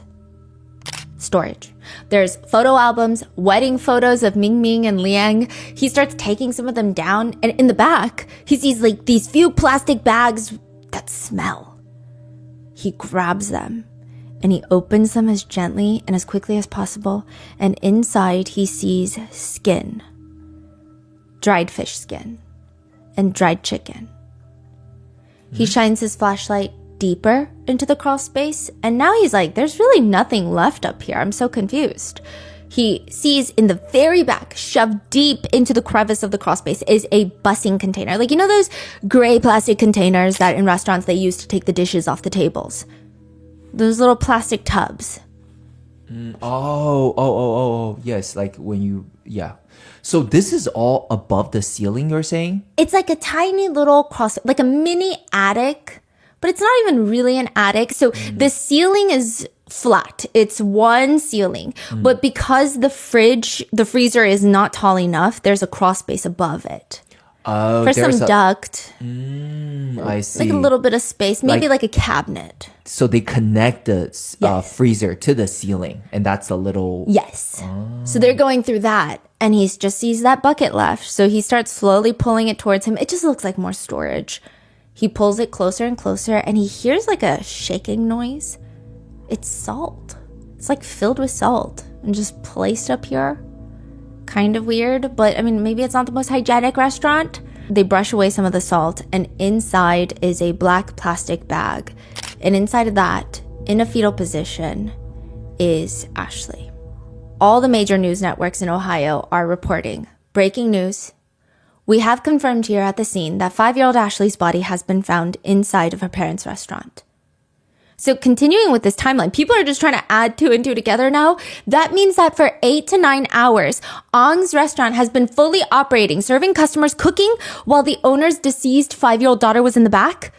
storage. There's photo albums, wedding photos of Mingming and Leang. He starts taking some of them down, and in the back, he sees like these few plastic bags that smell. He grabs them, and he opens them as gently and as quickly as possible, and inside he sees skin. Dried fish skin and dried chicken. He shines his flashlight deeper into the crawl space, and now he's like, there's really nothing left up here. I'm so confused. He sees in the very back, shoved deep into the crevice of the crawl space, is a bussing container. Like, you know those gray plastic containers that in restaurants they use to take the dishes off the tables? Those little plastic tubs. Yes, like when you, yeah. So this is all above the ceiling, you're saying? It's like a tiny little like a mini attic, but it's not even really an attic. So the ceiling is flat. It's one ceiling. But because the freezer is not tall enough, there's a crawl space above it. Oh, For some there's duct, I see. like a little bit of space, maybe like a cabinet. So they connect the Yes. freezer to the ceiling, and that's a little. Yes. So they're going through that, and he just sees that bucket left. So he starts slowly pulling it towards him. It just looks like more storage. He pulls it closer and closer, and he hears like a shaking noise. It's salt. It's like filled with salt and just placed up here. Kind of weird, but I mean, maybe it's not the most hygienic restaurant. They brush away some of the salt, and inside is a black plastic bag. And inside of that, in a fetal position, is Ashley. All the major news networks in Ohio are reporting breaking news. We have confirmed here at the scene that 5-year-old Ashley's body has been found inside of her parents' restaurant. So continuing with this timeline, people are just trying to add 2 and 2 together now. That means that for 8 to 9 hours, Ong's restaurant has been fully operating, serving customers, cooking, while the owner's deceased 5-year-old daughter was in the back.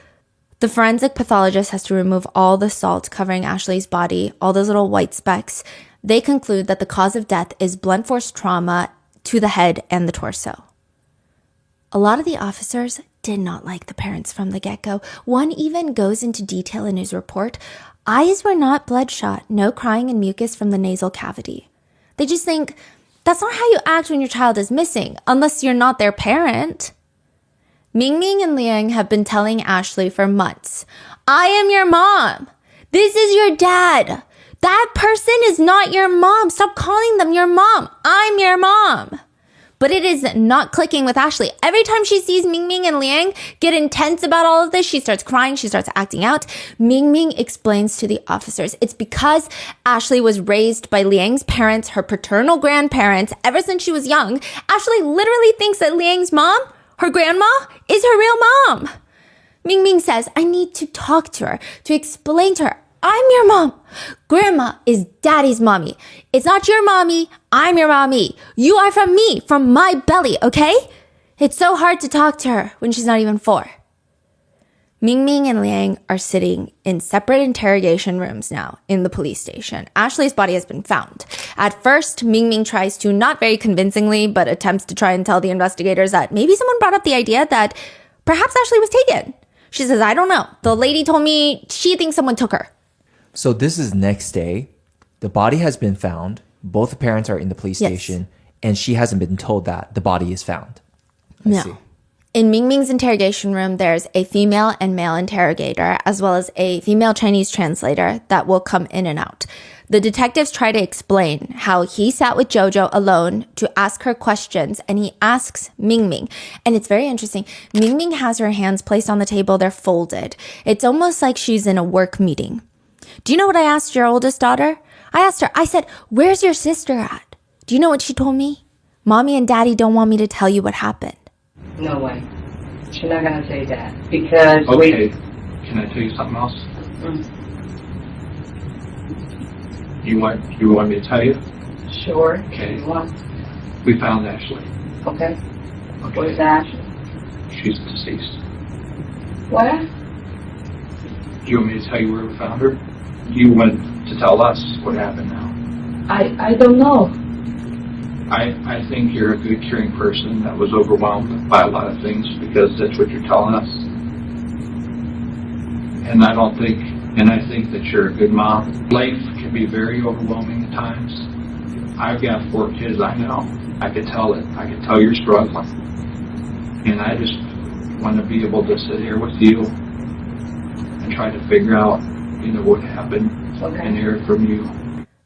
The forensic pathologist has to remove all the salt covering Ashley's body, all those little white specks. They conclude that the cause of death is blunt force trauma to the head and the torso. A lot of the officers did not like the parents from the get-go. One even goes into detail in his report. Eyes were not bloodshot, no crying and mucus from the nasal cavity. They just think, that's not how you act when your child is missing, unless you're not their parent. Mingming and Leang have been telling Ashley for months, I am your mom. This is your dad. That person is not your mom. Stop calling them your mom. I'm your mom. But it is not clicking with Ashley. Every time she sees Mingming and Leang get intense about all of this, she starts crying, she starts acting out. Mingming explains to the officers it's because Ashley was raised by Liang's parents, her paternal grandparents, ever since she was young. Ashley literally thinks that Liang's mom, her grandma, is her real mom. Mingming says, I need to talk to her, to explain to her, I'm your mom. Grandma is daddy's mommy. It's not your mommy. I'm your mommy. You are from me, from my belly, okay? It's so hard to talk to her when she's not even 4. Mingming and Leang are sitting in separate interrogation rooms now in the police station. Ashley's body has been found. At first, Mingming tries to, not very convincingly, but attempts to try and tell the investigators that maybe someone brought up the idea that perhaps Ashley was taken. She says, I don't know. The lady told me she thinks someone took her. So this is next day. The body has been found. Both the parents are in the police station, and she hasn't been told that the body is found. I see. In Mingming's interrogation room, there's a female and male interrogator, as well as a female Chinese translator that will come in and out. The detectives try to explain how he sat with Jojo alone to ask her questions, and he asks Mingming. And it's very interesting. Mingming has her hands placed on the table. They're folded. It's almost like she's in a work meeting. Do you know what I asked your oldest daughter? I asked her, I said, where's your sister at? Do you know what she told me? Mommy and Daddy don't want me to tell you what happened. No way. She's not going to say that because Okay. Can I tell you something else? You want me to tell you? Sure. Okay. You want? We found Ashley. Okay. Okay. Where's Ashley? She's deceased. What? Do you want me to tell you where we found her? You want to tell us what happened now? I don't know. I think you're a good, caring person that was overwhelmed by a lot of things because that's what you're telling us. And I think that you're a good mom. Life can be very overwhelming at times. I've got 4 kids I know. I could tell it. I could tell you're struggling. And I just want to be able to sit here with you and try to figure out, what happened and hear it from you.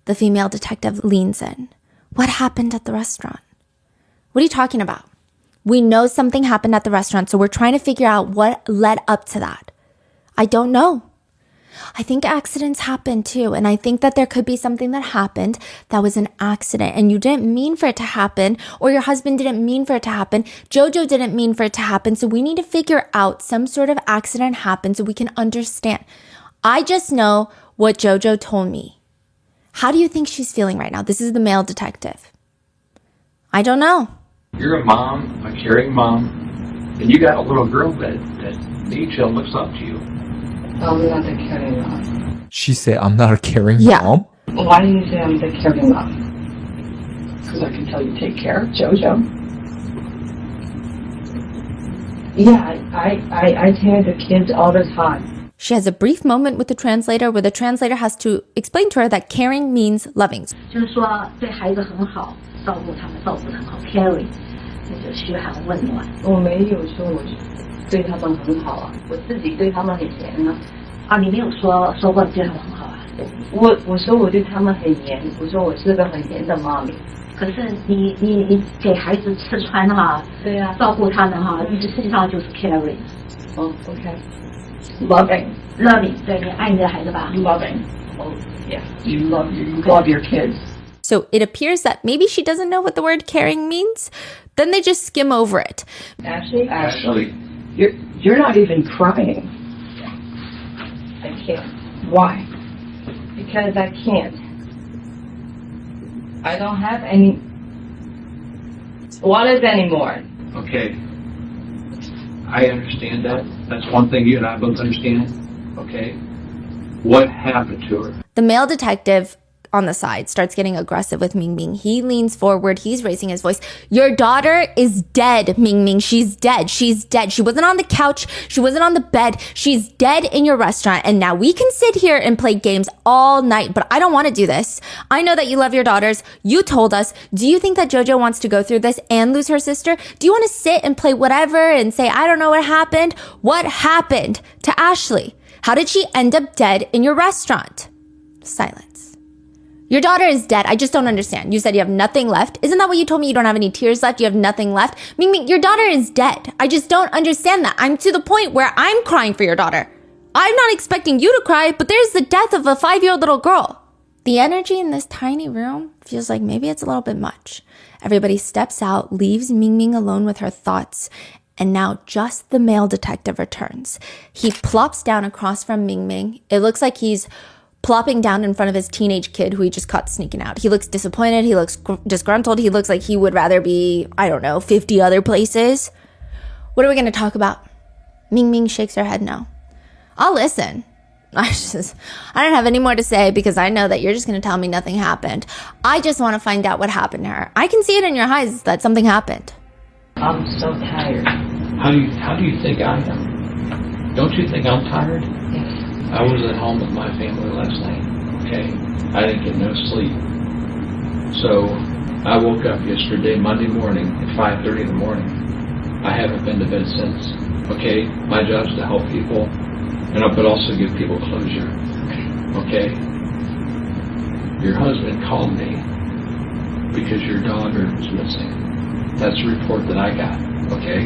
The female detective leans in. What happened at the restaurant? What are you talking about? We know something happened at the restaurant, so we're trying to figure out what led up to that. I don't know. I think accidents happen too, and I think that there could be something that happened that was an accident, and you didn't mean for it to happen, or your husband didn't mean for it to happen. Jojo didn't mean for it to happen, so we need to figure out some sort of accident happened so we can understand. I just know what Jojo told me. How do you think she's feeling right now? This is the male detective. I don't know. You're a mom, a caring mom, and you got a little girl that needs you and looks up to you. I'm not the caring mom. She said, I'm not a caring Yeah. mom? Why do you say I'm the caring mom? Because I can tell you take care of JoJo. Yeah, I take care of the kids all the time. She has a brief moment with the translator where the translator has to explain to her that caring means loving. 就是说对孩子很好，照顾他们，照顾得很好 ，caring， 那就嘘寒问暖。我没有说我对他们很好啊，我自己对他们很严啊。啊，你没有说过你对他们很好啊？我说我对他们很严，我说我是个很严的妈咪。可是你给孩子吃穿哈，对呀、照顾他们哈，你实际上就是 caring。哦 ，OK。Loving， 对你爱你的孩子吧 loving. Oh, yeah. You love your kids. So it appears that maybe she doesn't know what the word caring means. Then they just skim over it. Ashley, you're not even crying. I can't. Why? Because I can't. I don't have any wallets anymore. Okay. I understand that. That's one thing you and I both understand. Okay. What happened to her? The male detective on the side starts getting aggressive with Mingming. He leans forward. He's raising his voice. Your daughter is dead, Mingming. She's dead. She's dead. She wasn't on the couch. She wasn't on the bed. She's dead in your restaurant. And now we can sit here and play games all night, but I don't want to do this. I know that you love your daughters. You told us. Do you think that JoJo wants to go through this and lose her sister? Do you want to sit and play whatever and say, I don't know what happened? What happened to Ashley? How did she end up dead in your restaurant? Silence. Your daughter is dead. I just don't understand. You said you have nothing left. Isn't that what you told me? You don't have any tears left. You have nothing left. Mingming, your daughter is dead. I just don't understand that. I'm to the point where I'm crying for your daughter. I'm not expecting you to cry, but there's the death of a 5-year-old little girl. The energy in this tiny room feels like maybe it's a little bit much. Everybody steps out, leaves Mingming alone with her thoughts, and now just the male detective returns. He plops down across from Mingming. It looks like he's plopping down in front of his teenage kid who he just caught sneaking out. He looks disappointed. He looks disgruntled. He looks like he would rather be, 50 other places. What are we going to talk about? Mingming shakes her head no. I'll listen. I don't have any more to say because I know that you're just going to tell me nothing happened. I just want to find out what happened to her. I can see it in your eyes that something happened. I'm so tired. How do you think I am? Don't you think I'm tired? Yes. I was at home with my family last night, okay? I didn't get no sleep. So I woke up yesterday, Monday morning, at 5:30 in the morning. I haven't been to bed since, okay? My job's to help people, but also give people closure, okay? Your husband called me because your daughter is missing. That's the report that I got, okay?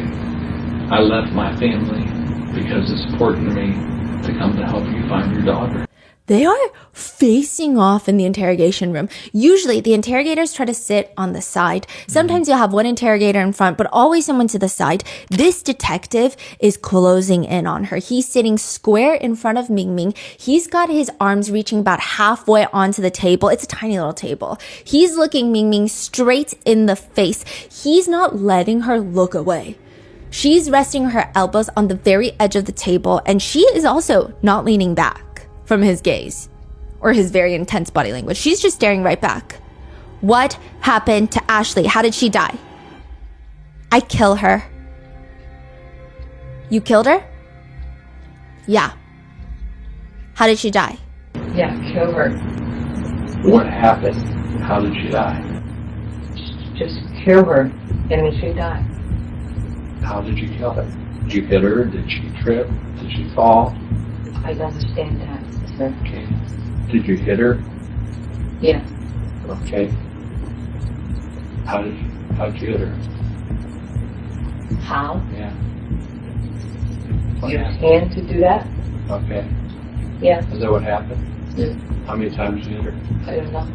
I left my family because it's important to me to come to help you find your daughter. They are facing off in the interrogation room. Usually the interrogators try to sit on the side. Sometimes you'll have one interrogator in front, but always someone to the side. This detective is closing in on her. He's sitting square in front of Mingming. He's got his arms reaching about halfway onto the table. It's a tiny little table. He's looking Mingming straight in the face. He's not letting her look away. She's resting her elbows on the very edge of the table, and she is also not leaning back from his gaze or his very intense body language. She's just staring right back. What happened to Ashley? How did she die? I kill her. You killed her? Yeah. How did she die? Yeah, kill her. What happened? How did she die? Just kill her, and then she died. How did you kill her? Did you hit her? Did she trip? Did she fall? I understand that, sir. Okay. Did you hit her? Yeah. Okay. How'd you hit her? How? Yeah. Use hand to do that? Okay. Yeah. Is that what happened? Yeah. How many times did you hit her? I don't know.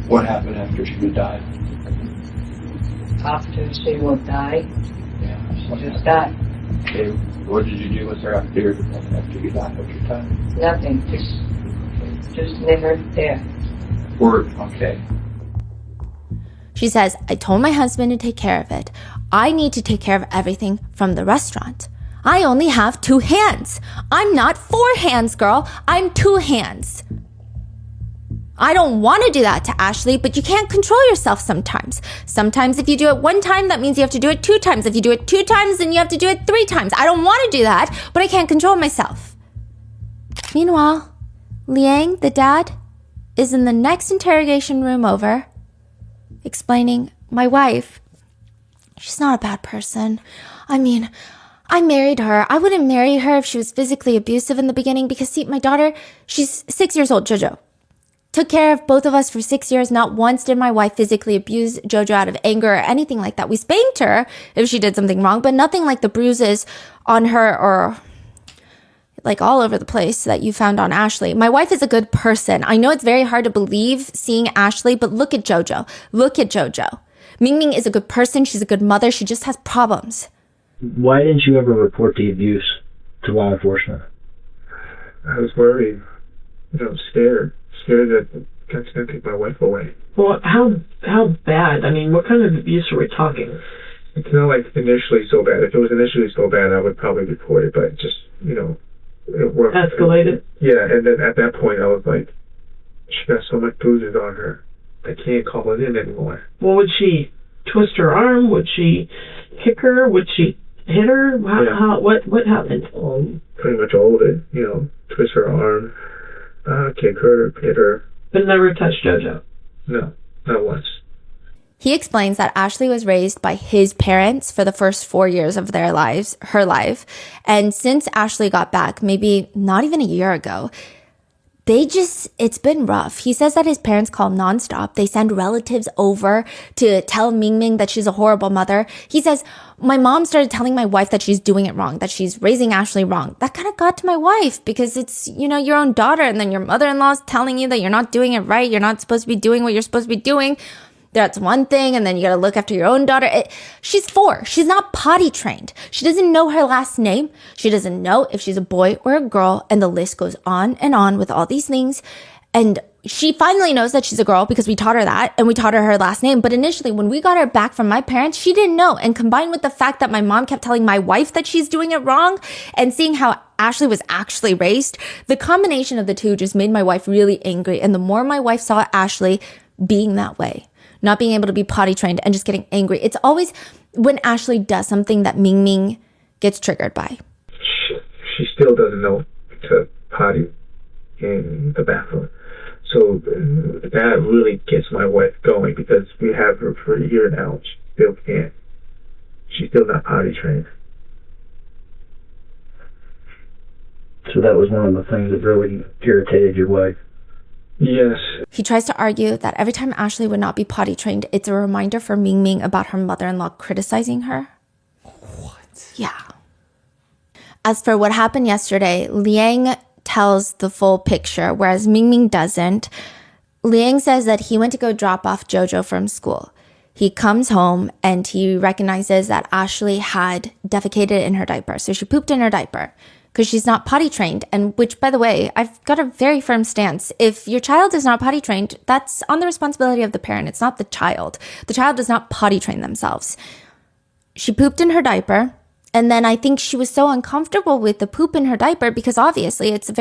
What happened after she died? After she will die, Yeah. she just died. Okay. What did you do with her after you died? What's your time? Nothing. Just just never there. Word. Okay. She says, I told my husband to take care of it. I need to take care of everything from the restaurant. I only have 2 hands. I'm not 4 hands, girl. I'm 2 hands. I don't want to do that to Ashley, but you can't control yourself sometimes. Sometimes if you do it 1 time, that means you have to do it 2 times. If you do it 2 times, then you have to do it 3 times. I don't want to do that, but I can't control myself. Meanwhile, Leang, the dad, is in the next interrogation room over, explaining, my wife, she's not a bad person. I mean, I married her. I wouldn't marry her if she was physically abusive in the beginning because, see, my daughter, she's 6 years old, Jojo. Took care of both of us for 6 years. Not once did my wife physically abuse Jojo out of anger or anything like that. We spanked her if she did something wrong, but nothing like the bruises on her or like all over the place that you found on Ashley. My wife is a good person. I know it's very hard to believe seeing Ashley, but look at Jojo. Look at Jojo. Mingming is a good person. She's a good mother. She just has problems. Why didn't you ever report the abuse to law enforcement? I was worried, scared that that's going to take my wife away. Well, how bad? I mean, what kind of abuse are we talking? It's not like initially so bad. If it was initially so bad, I would probably report it, but just, it worked. Escalated? Yeah, and then at that point I was like, she got so much bruises on her, I can't call it in anymore. Well, would she twist her arm? Would she kick her? Would she hit her? What happened? Pretty much all of it, twist her arm, kick her, hit her. But never touch Jojo? No, not once. He explains that Ashley was raised by his parents for the first 4 years of her life. And since Ashley got back, maybe not even a year ago, it's been rough. He says that his parents call nonstop. They send relatives over to tell Mingming that she's a horrible mother. He says, my mom started telling my wife that she's doing it wrong, that she's raising Ashley wrong. That kind of got to my wife because it's, your own daughter, and then your mother-in-law's telling you that you're not doing it right. You're not supposed to be doing what you're supposed to be doing. That's one thing, and then you gotta look after your own daughter. She's 4. She's not potty trained. She doesn't know her last name. She doesn't know if she's a boy or a girl, and the list goes on and on with all these things. And she finally knows that she's a girl because we taught her that, and we taught her last name. But initially, when we got her back from my parents, she didn't know. And combined with the fact that my mom kept telling my wife that she's doing it wrong, and seeing how Ashley was actually raised, the combination of the two just made my wife really angry. And the more my wife saw Ashley being that way, not being able to be potty trained and just getting angry. It's always when Ashley does something that Mingming gets triggered by. She still doesn't know to potty in the bathroom. So that really gets my wife going because we have her for a year now. She still can't. She's still not potty trained. So that was one of the things that really irritated your wife? Yes. He tries to argue that every time Ashley would not be potty trained, it's a reminder for Mingming about her mother-in-law criticizing her. What? Yeah. As for what happened yesterday, Leang tells the full picture, whereas Mingming doesn't. Leang says that he went to go drop off Jojo from school. He comes home and he recognizes that Ashley had defecated in her diaper. So she pooped in her diaper because she's not potty trained. And which, by the way, I've got a very firm stance. If your child is not potty trained, that's on the responsibility of the parent. It's not the child. The child does not potty train themselves. She pooped in her diaper. And then I think she was so uncomfortable with the poop in her diaper because obviously it's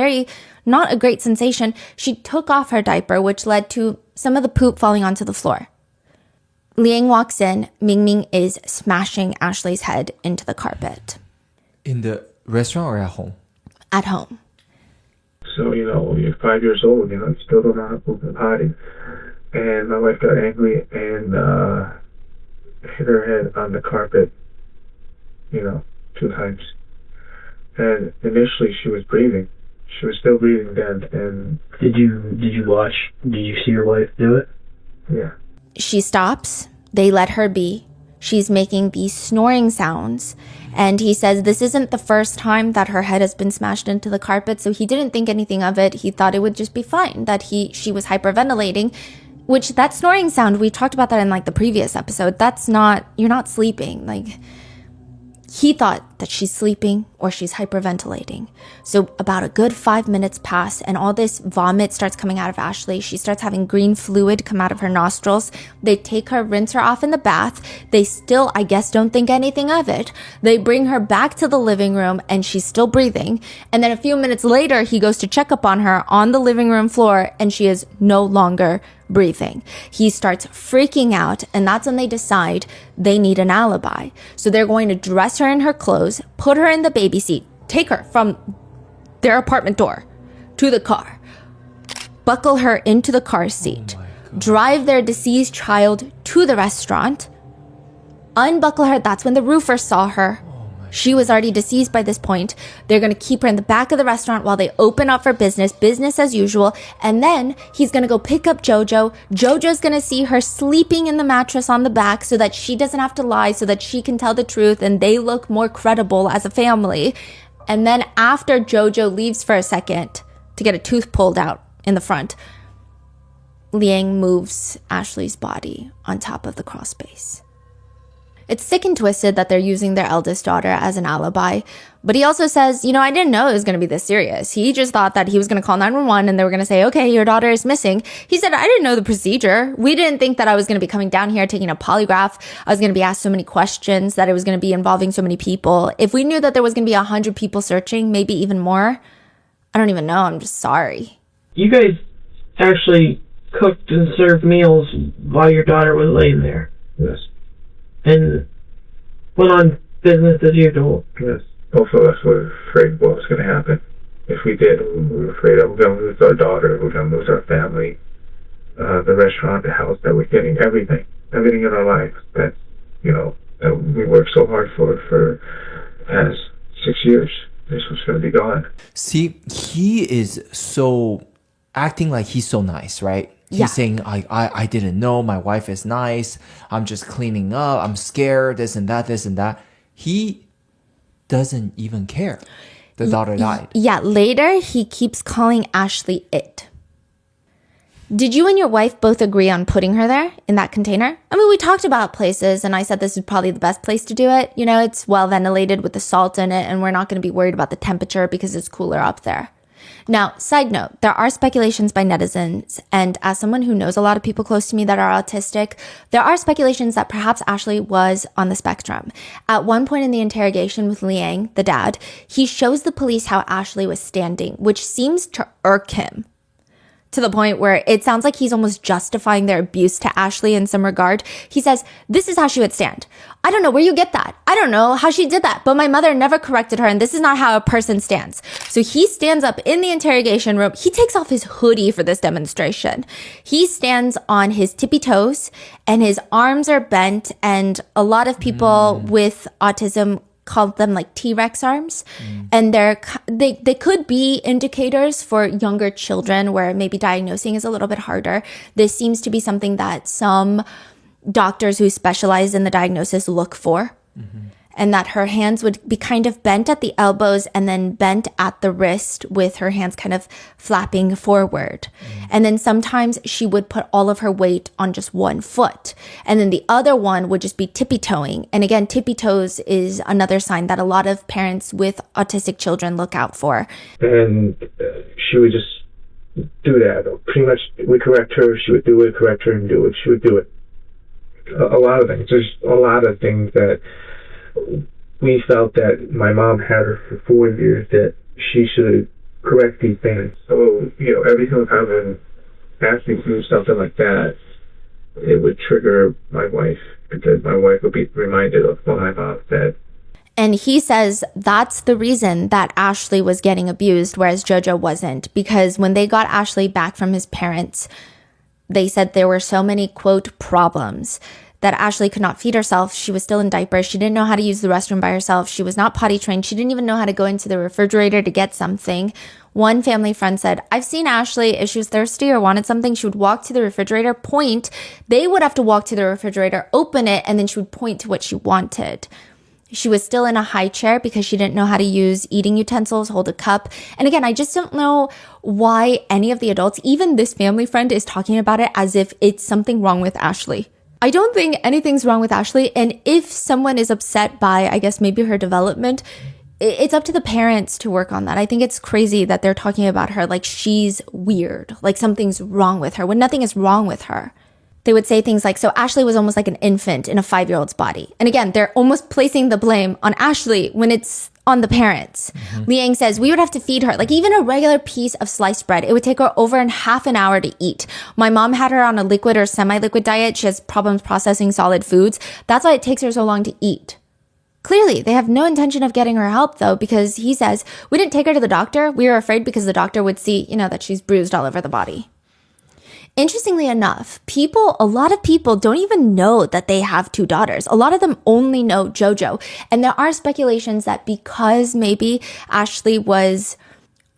not a great sensation. She took off her diaper, which led to some of the poop falling onto the floor. Leang walks in. Mingming is smashing Ashley's head into the carpet. In the restaurant or at home? At home. So, you're 5 years old, you still don't know how to poop and potty. And my wife got angry and hit her head on the carpet, 2 times. And initially she was breathing. She was still breathing then. And Did you see your wife do it? Yeah. She stops. They let her be. She's making these snoring sounds. And he says this isn't the first time that her head has been smashed into the carpet, so he didn't think anything of it. He thought it would just be fine, that she was hyperventilating, which that snoring sound, we talked about that in the previous episode. You're not sleeping. He thought that she's sleeping or she's hyperventilating. So about a good 5 minutes pass and all this vomit starts coming out of Ashley. She starts having green fluid come out of her nostrils. They take her, rinse her off in the bath. They still, I guess, don't think anything of it. They bring her back to the living room and she's still breathing. And then a few minutes later, he goes to check up on her on the living room floor and she is no longer breathing. He starts freaking out, and that's when they decide they need an alibi. So they're going to dress her in her clothes, put her in the baby seat, take her from their apartment door to the car, buckle her into the car seat, drive their deceased child to the restaurant, unbuckle her. That's when the roofer saw her. She was already deceased by this point. They're going to keep her in the back of the restaurant while they open up for business as usual. And then he's going to go pick up Jojo. Jojo's going to see her sleeping in the mattress on the back so that she doesn't have to lie, so that she can tell the truth and they look more credible as a family. And then after Jojo leaves for a second to get a tooth pulled out in the front, Leang moves Ashley's body on top of the crawl space. It's sick and twisted that they're using their eldest daughter as an alibi. But he also says, I didn't know it was going to be this serious. He just thought that he was going to call 911 and they were going to say, okay, your daughter is missing. He said, I didn't know the procedure. We didn't think that I was going to be coming down here taking a polygraph. I was going to be asked so many questions, that it was going to be involving so many people. If we knew that there was going to be 100 people searching, maybe even more, I don't even know. I'm just sorry. You guys actually cooked and served meals while your daughter was laying there. Yes. And went on business as usual. Yes. Both of us were afraid what was going to happen. If we did, we were afraid that we're going to lose our daughter, we're going to lose our family, the restaurant, the house, that we're getting everything in our life that, that we worked so hard for past 6 years. This was going to be gone. See, he is so acting like he's so nice, right? He's saying, I didn't know, my wife is nice, I'm just cleaning up, I'm scared, this and that. He doesn't even care. The daughter died. Yeah, later he keeps calling Ashley it. Did you and your wife both agree on putting her there in that container? I mean, we talked about places and I said this is probably the best place to do it. It's well ventilated with the salt in it and we're not going to be worried about the temperature because it's cooler up there. Now, side note, there are speculations by netizens, and as someone who knows a lot of people close to me that are autistic, there are speculations that perhaps Ashley was on the spectrum. At one point in the interrogation with Leang, the dad, he shows the police how Ashley was standing, which seems to irk him, to the point where it sounds like he's almost justifying their abuse to Ashley in some regard. He says, this is how she would stand. I don't know where you get that. I don't know how she did that, but my mother never corrected her, and this is not how a person stands. So he stands up in the interrogation room. He takes off his hoodie for this demonstration. He stands on his tippy toes, and his arms are bent, and a lot of people with autism call them like T-Rex arms. And they could be indicators for younger children where maybe diagnosing is a little bit harder. This seems to be something that some doctors who specialize in the diagnosis look for. And that her hands would be kind of bent at the elbows and then bent at the wrist with her hands kind of flapping forward. And then sometimes she would put all of her weight on just one foot. And then the other one would just be tippy-toeing. And again, tippy-toes is another sign that a lot of parents with autistic children look out for. And she would just do that. Pretty much, we correct her, she would do it, correct her and do it. She would do it. A lot of things. There's a lot of things that we felt that my mom had her for 4 years, that she should correct these things. So, every single time when Ashley do something like that, it would trigger my wife, because my wife would be reminded of what my mom said. And he says that's the reason that Ashley was getting abused, whereas Jojo wasn't, because when they got Ashley back from his parents, they said there were so many, quote, problems that Ashley could not feed herself. She was still in diapers. She didn't know how to use the restroom by herself. She was not potty trained. She didn't even know how to go into the refrigerator to get something. One family friend said, I've seen Ashley, if she was thirsty or wanted something, she would walk to the refrigerator, point. They would have to walk to the refrigerator, open it, and then she would point to what she wanted. She was still in a high chair because she didn't know how to use eating utensils, hold a cup. And again, I just don't know why any of the adults, even this family friend, is talking about it as if it's something wrong with Ashley. I don't think anything's wrong with Ashley. And if someone is upset by, I guess, maybe her development, it's up to the parents to work on that. I think it's crazy that they're talking about her like she's weird, like something's wrong with her, when nothing is wrong with her. They would say things like, so Ashley was almost like an infant in a 5-year-old's body. And again, they're almost placing the blame on Ashley when it's on the parents. Leang says, we would have to feed her, like even a regular piece of sliced bread. It would take her over half an hour to eat. My mom had her on a liquid or semi-liquid diet. She has problems processing solid foods. That's why it takes her so long to eat. Clearly, they have no intention of getting her help, though, because he says, we didn't take her to the doctor. We were afraid because the doctor would see, that she's bruised all over the body. Interestingly enough, a lot of people don't even know that they have 2 daughters. A lot of them only know JoJo. And there are speculations that because maybe Ashley was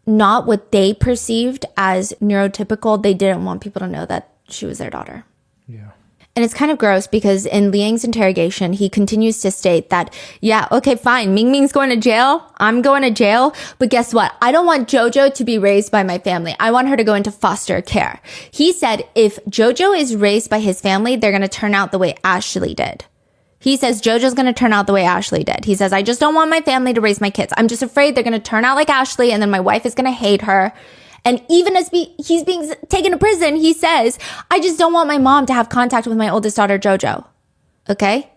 not what they perceived as neurotypical, they didn't want people to know that she was their daughter. Yeah. And it's kind of gross because in Liang's interrogation, he continues to state that, yeah, okay, fine. Mingming's going to jail. I'm going to jail. But guess what? I don't want JoJo to be raised by my family. I want her to go into foster care. He said if JoJo is raised by his family, they're going to turn out the way Ashley did. He says JoJo's going to turn out the way Ashley did. He says, I just don't want my family to raise my kids. I'm just afraid they're going to turn out like Ashley and then my wife is going to hate her. And even as he's being taken to prison, he says, I just don't want my mom to have contact with my oldest daughter, JoJo. Okay?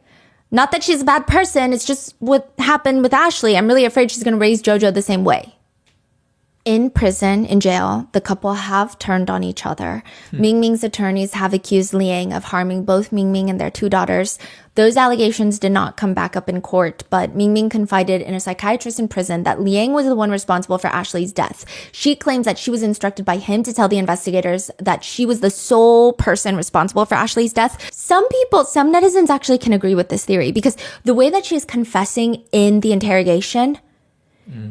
Not that she's a bad person. It's just what happened with Ashley. I'm really afraid she's going to raise JoJo the same way. In prison, in jail, the couple have turned on each other. Mingming's attorneys have accused Leang of harming both Mingming and their 2 daughters. Those allegations did not come back up in court, but Mingming confided in a psychiatrist in prison that Leang was the one responsible for Ashley's death. She claims that she was instructed by him to tell the investigators that she was the sole person responsible for Ashley's death. Some netizens actually can agree with this theory because the way that she's confessing in the interrogation,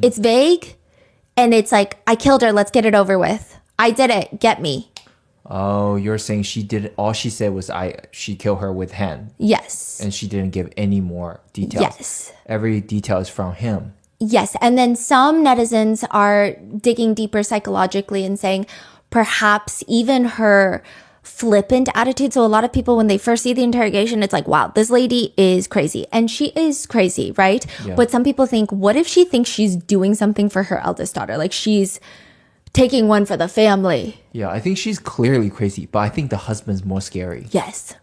it's vague. And it's like, I killed her. Let's get it over with. I did it. Get me. Oh, you're saying she did all she said was she killed her with hand. Yes. And she didn't give any more details. Yes. Every detail is from him. Yes. And then some netizens are digging deeper psychologically and saying perhaps even her flippant attitude. So a lot of people, when they first see the interrogation, it's like, wow, this lady is crazy. And she is crazy, right? Yeah. But some people think, what if she thinks she's doing something for her eldest daughter? Like she's taking one for the family. Yeah, I think she's clearly crazy, but I think the husband's more scary. Yes.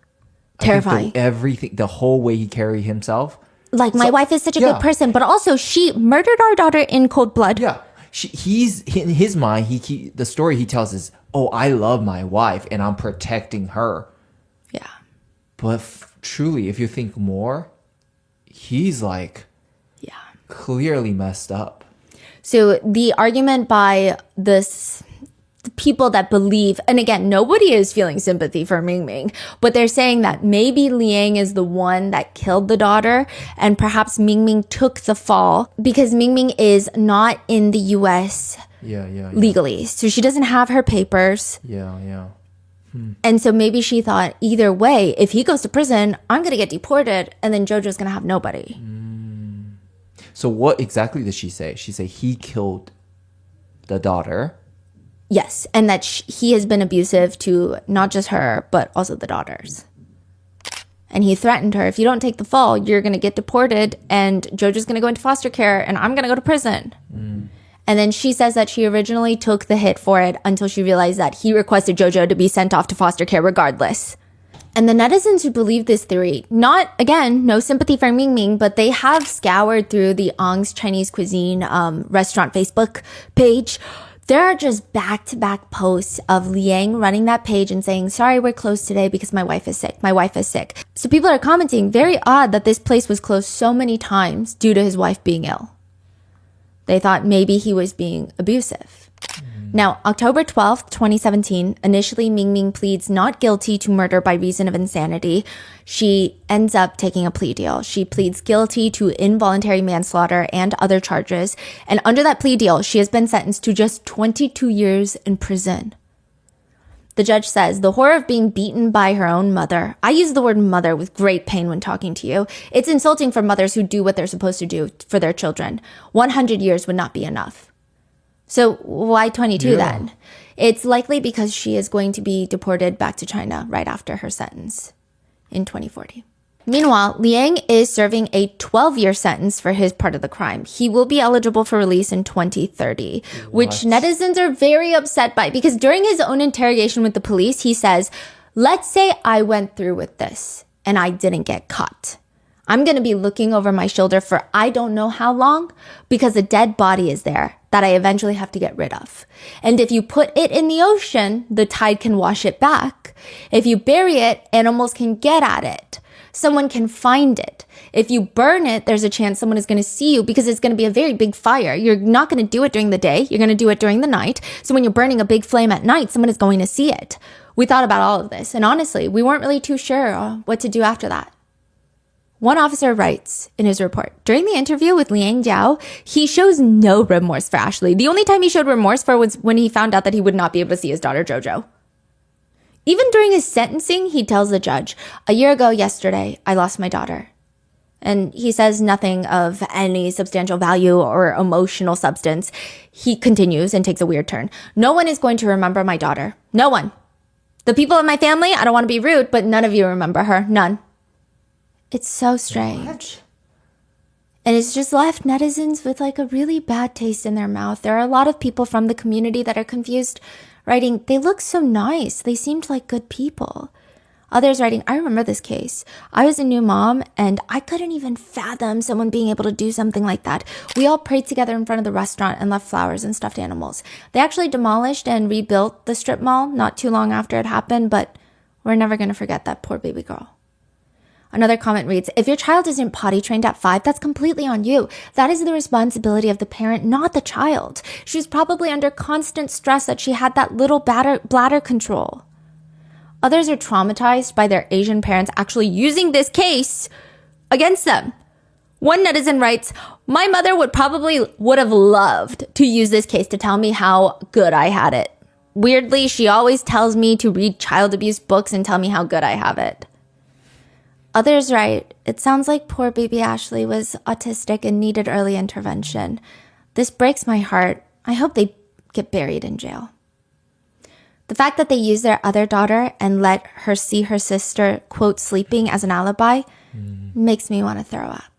Terrifying. The whole way he carried himself. Like, my wife is such a good person, but also she murdered our daughter in cold blood. Yeah. He's in his mind, the story he tells is, oh, I love my wife and I'm protecting her. Yeah. But truly, if you think more, he's like, clearly messed up. So the argument by the people that believe, and again, nobody is feeling sympathy for Mingming, but they're saying that maybe Leang is the one that killed the daughter, and perhaps Mingming took the fall because Mingming is not in the U.S. legally. So she doesn't have her papers. And so maybe she thought, either way, if he goes to prison, I'm going to get deported, and then JoJo's going to have nobody. So what exactly did she say? She said he killed the daughter. Yes, and that he has been abusive to not just her, but also the daughters. And he threatened her, if you don't take the fall, you're going to get deported, and JoJo's going to go into foster care, and I'm going to go to prison. And then she says that she originally took the hit for it until she realized that he requested JoJo to be sent off to foster care regardless. And the netizens who believe this theory, no sympathy for Mingming, but they have scoured through the Ang's Chinese Cuisine restaurant Facebook page. There are just back-to-back posts of Leang running that page and saying, sorry, we're closed today because my wife is sick. My wife is sick. So people are commenting, very odd that this place was closed so many times due to his wife being ill. They thought maybe he was being abusive. Now, October 12th, 2017, initially Mingming pleads not guilty to murder by reason of insanity. She ends up taking a plea deal. She pleads guilty to involuntary manslaughter and other charges. And under that plea deal, she has been sentenced to just 22 years in prison. The judge says, the horror of being beaten by her own mother. I use the word mother with great pain when talking to you. It's insulting for mothers who do what they're supposed to do for their children. 100 years would not be enough. So why 22 then? It's likely because she is going to be deported back to China right after her sentence. in 2040. Meanwhile, Leang is serving a 12-year sentence for his part of the crime. He will be eligible for release in 2030, which netizens are very upset by because during his own interrogation with the police, he says, let's say I went through with this and I didn't get caught. I'm going to be looking over my shoulder for I don't know how long because a dead body is there that I eventually have to get rid of. And if you put it in the ocean, the tide can wash it back. If you bury it, animals can get at it. Someone can find it. If you burn it, there's a chance someone is going to see you because it's going to be a very big fire. You're not going to do it during the day. You're going to do it during the night. So when you're burning a big flame at night, someone is going to see it. We thought about all of this. And honestly, we weren't really too sure what to do after that. One officer writes in his report, during the interview with Liang Jiao, he shows no remorse for Ashley. The only time he showed remorse for was when he found out that he would not be able to see his daughter Jojo. Even during his sentencing, he tells the judge, a year ago yesterday, I lost my daughter. And he says nothing of any substantial value or emotional substance. He continues and takes a weird turn. No one is going to remember my daughter. No one. The people in my family, I don't want to be rude, but none of you remember her. None. It's so strange. What? And it's just left netizens with like a really bad taste in their mouth. There are a lot of people from the community that are confused, writing, they look so nice. They seemed like good people. Others writing, I remember this case. I was a new mom and I couldn't even fathom someone being able to do something like that. We all prayed together in front of the restaurant and left flowers and stuffed animals. They actually demolished and rebuilt the strip mall not too long after it happened, but we're never going to forget that poor baby girl. Another comment reads, if your child isn't potty trained at 5, that's completely on you. That is the responsibility of the parent, not the child. She was probably under constant stress that she had that little bladder control. Others are traumatized by their Asian parents actually using this case against them. One netizen writes, my mother would have loved to use this case to tell me how good I had it. Weirdly, she always tells me to read child abuse books and tell me how good I have it. Others write, it sounds like poor baby Ashley was autistic and needed early intervention. This breaks my heart. I hope they get buried in jail. The fact that they used their other daughter and let her see her sister, quote, sleeping as an alibi makes me want to throw up.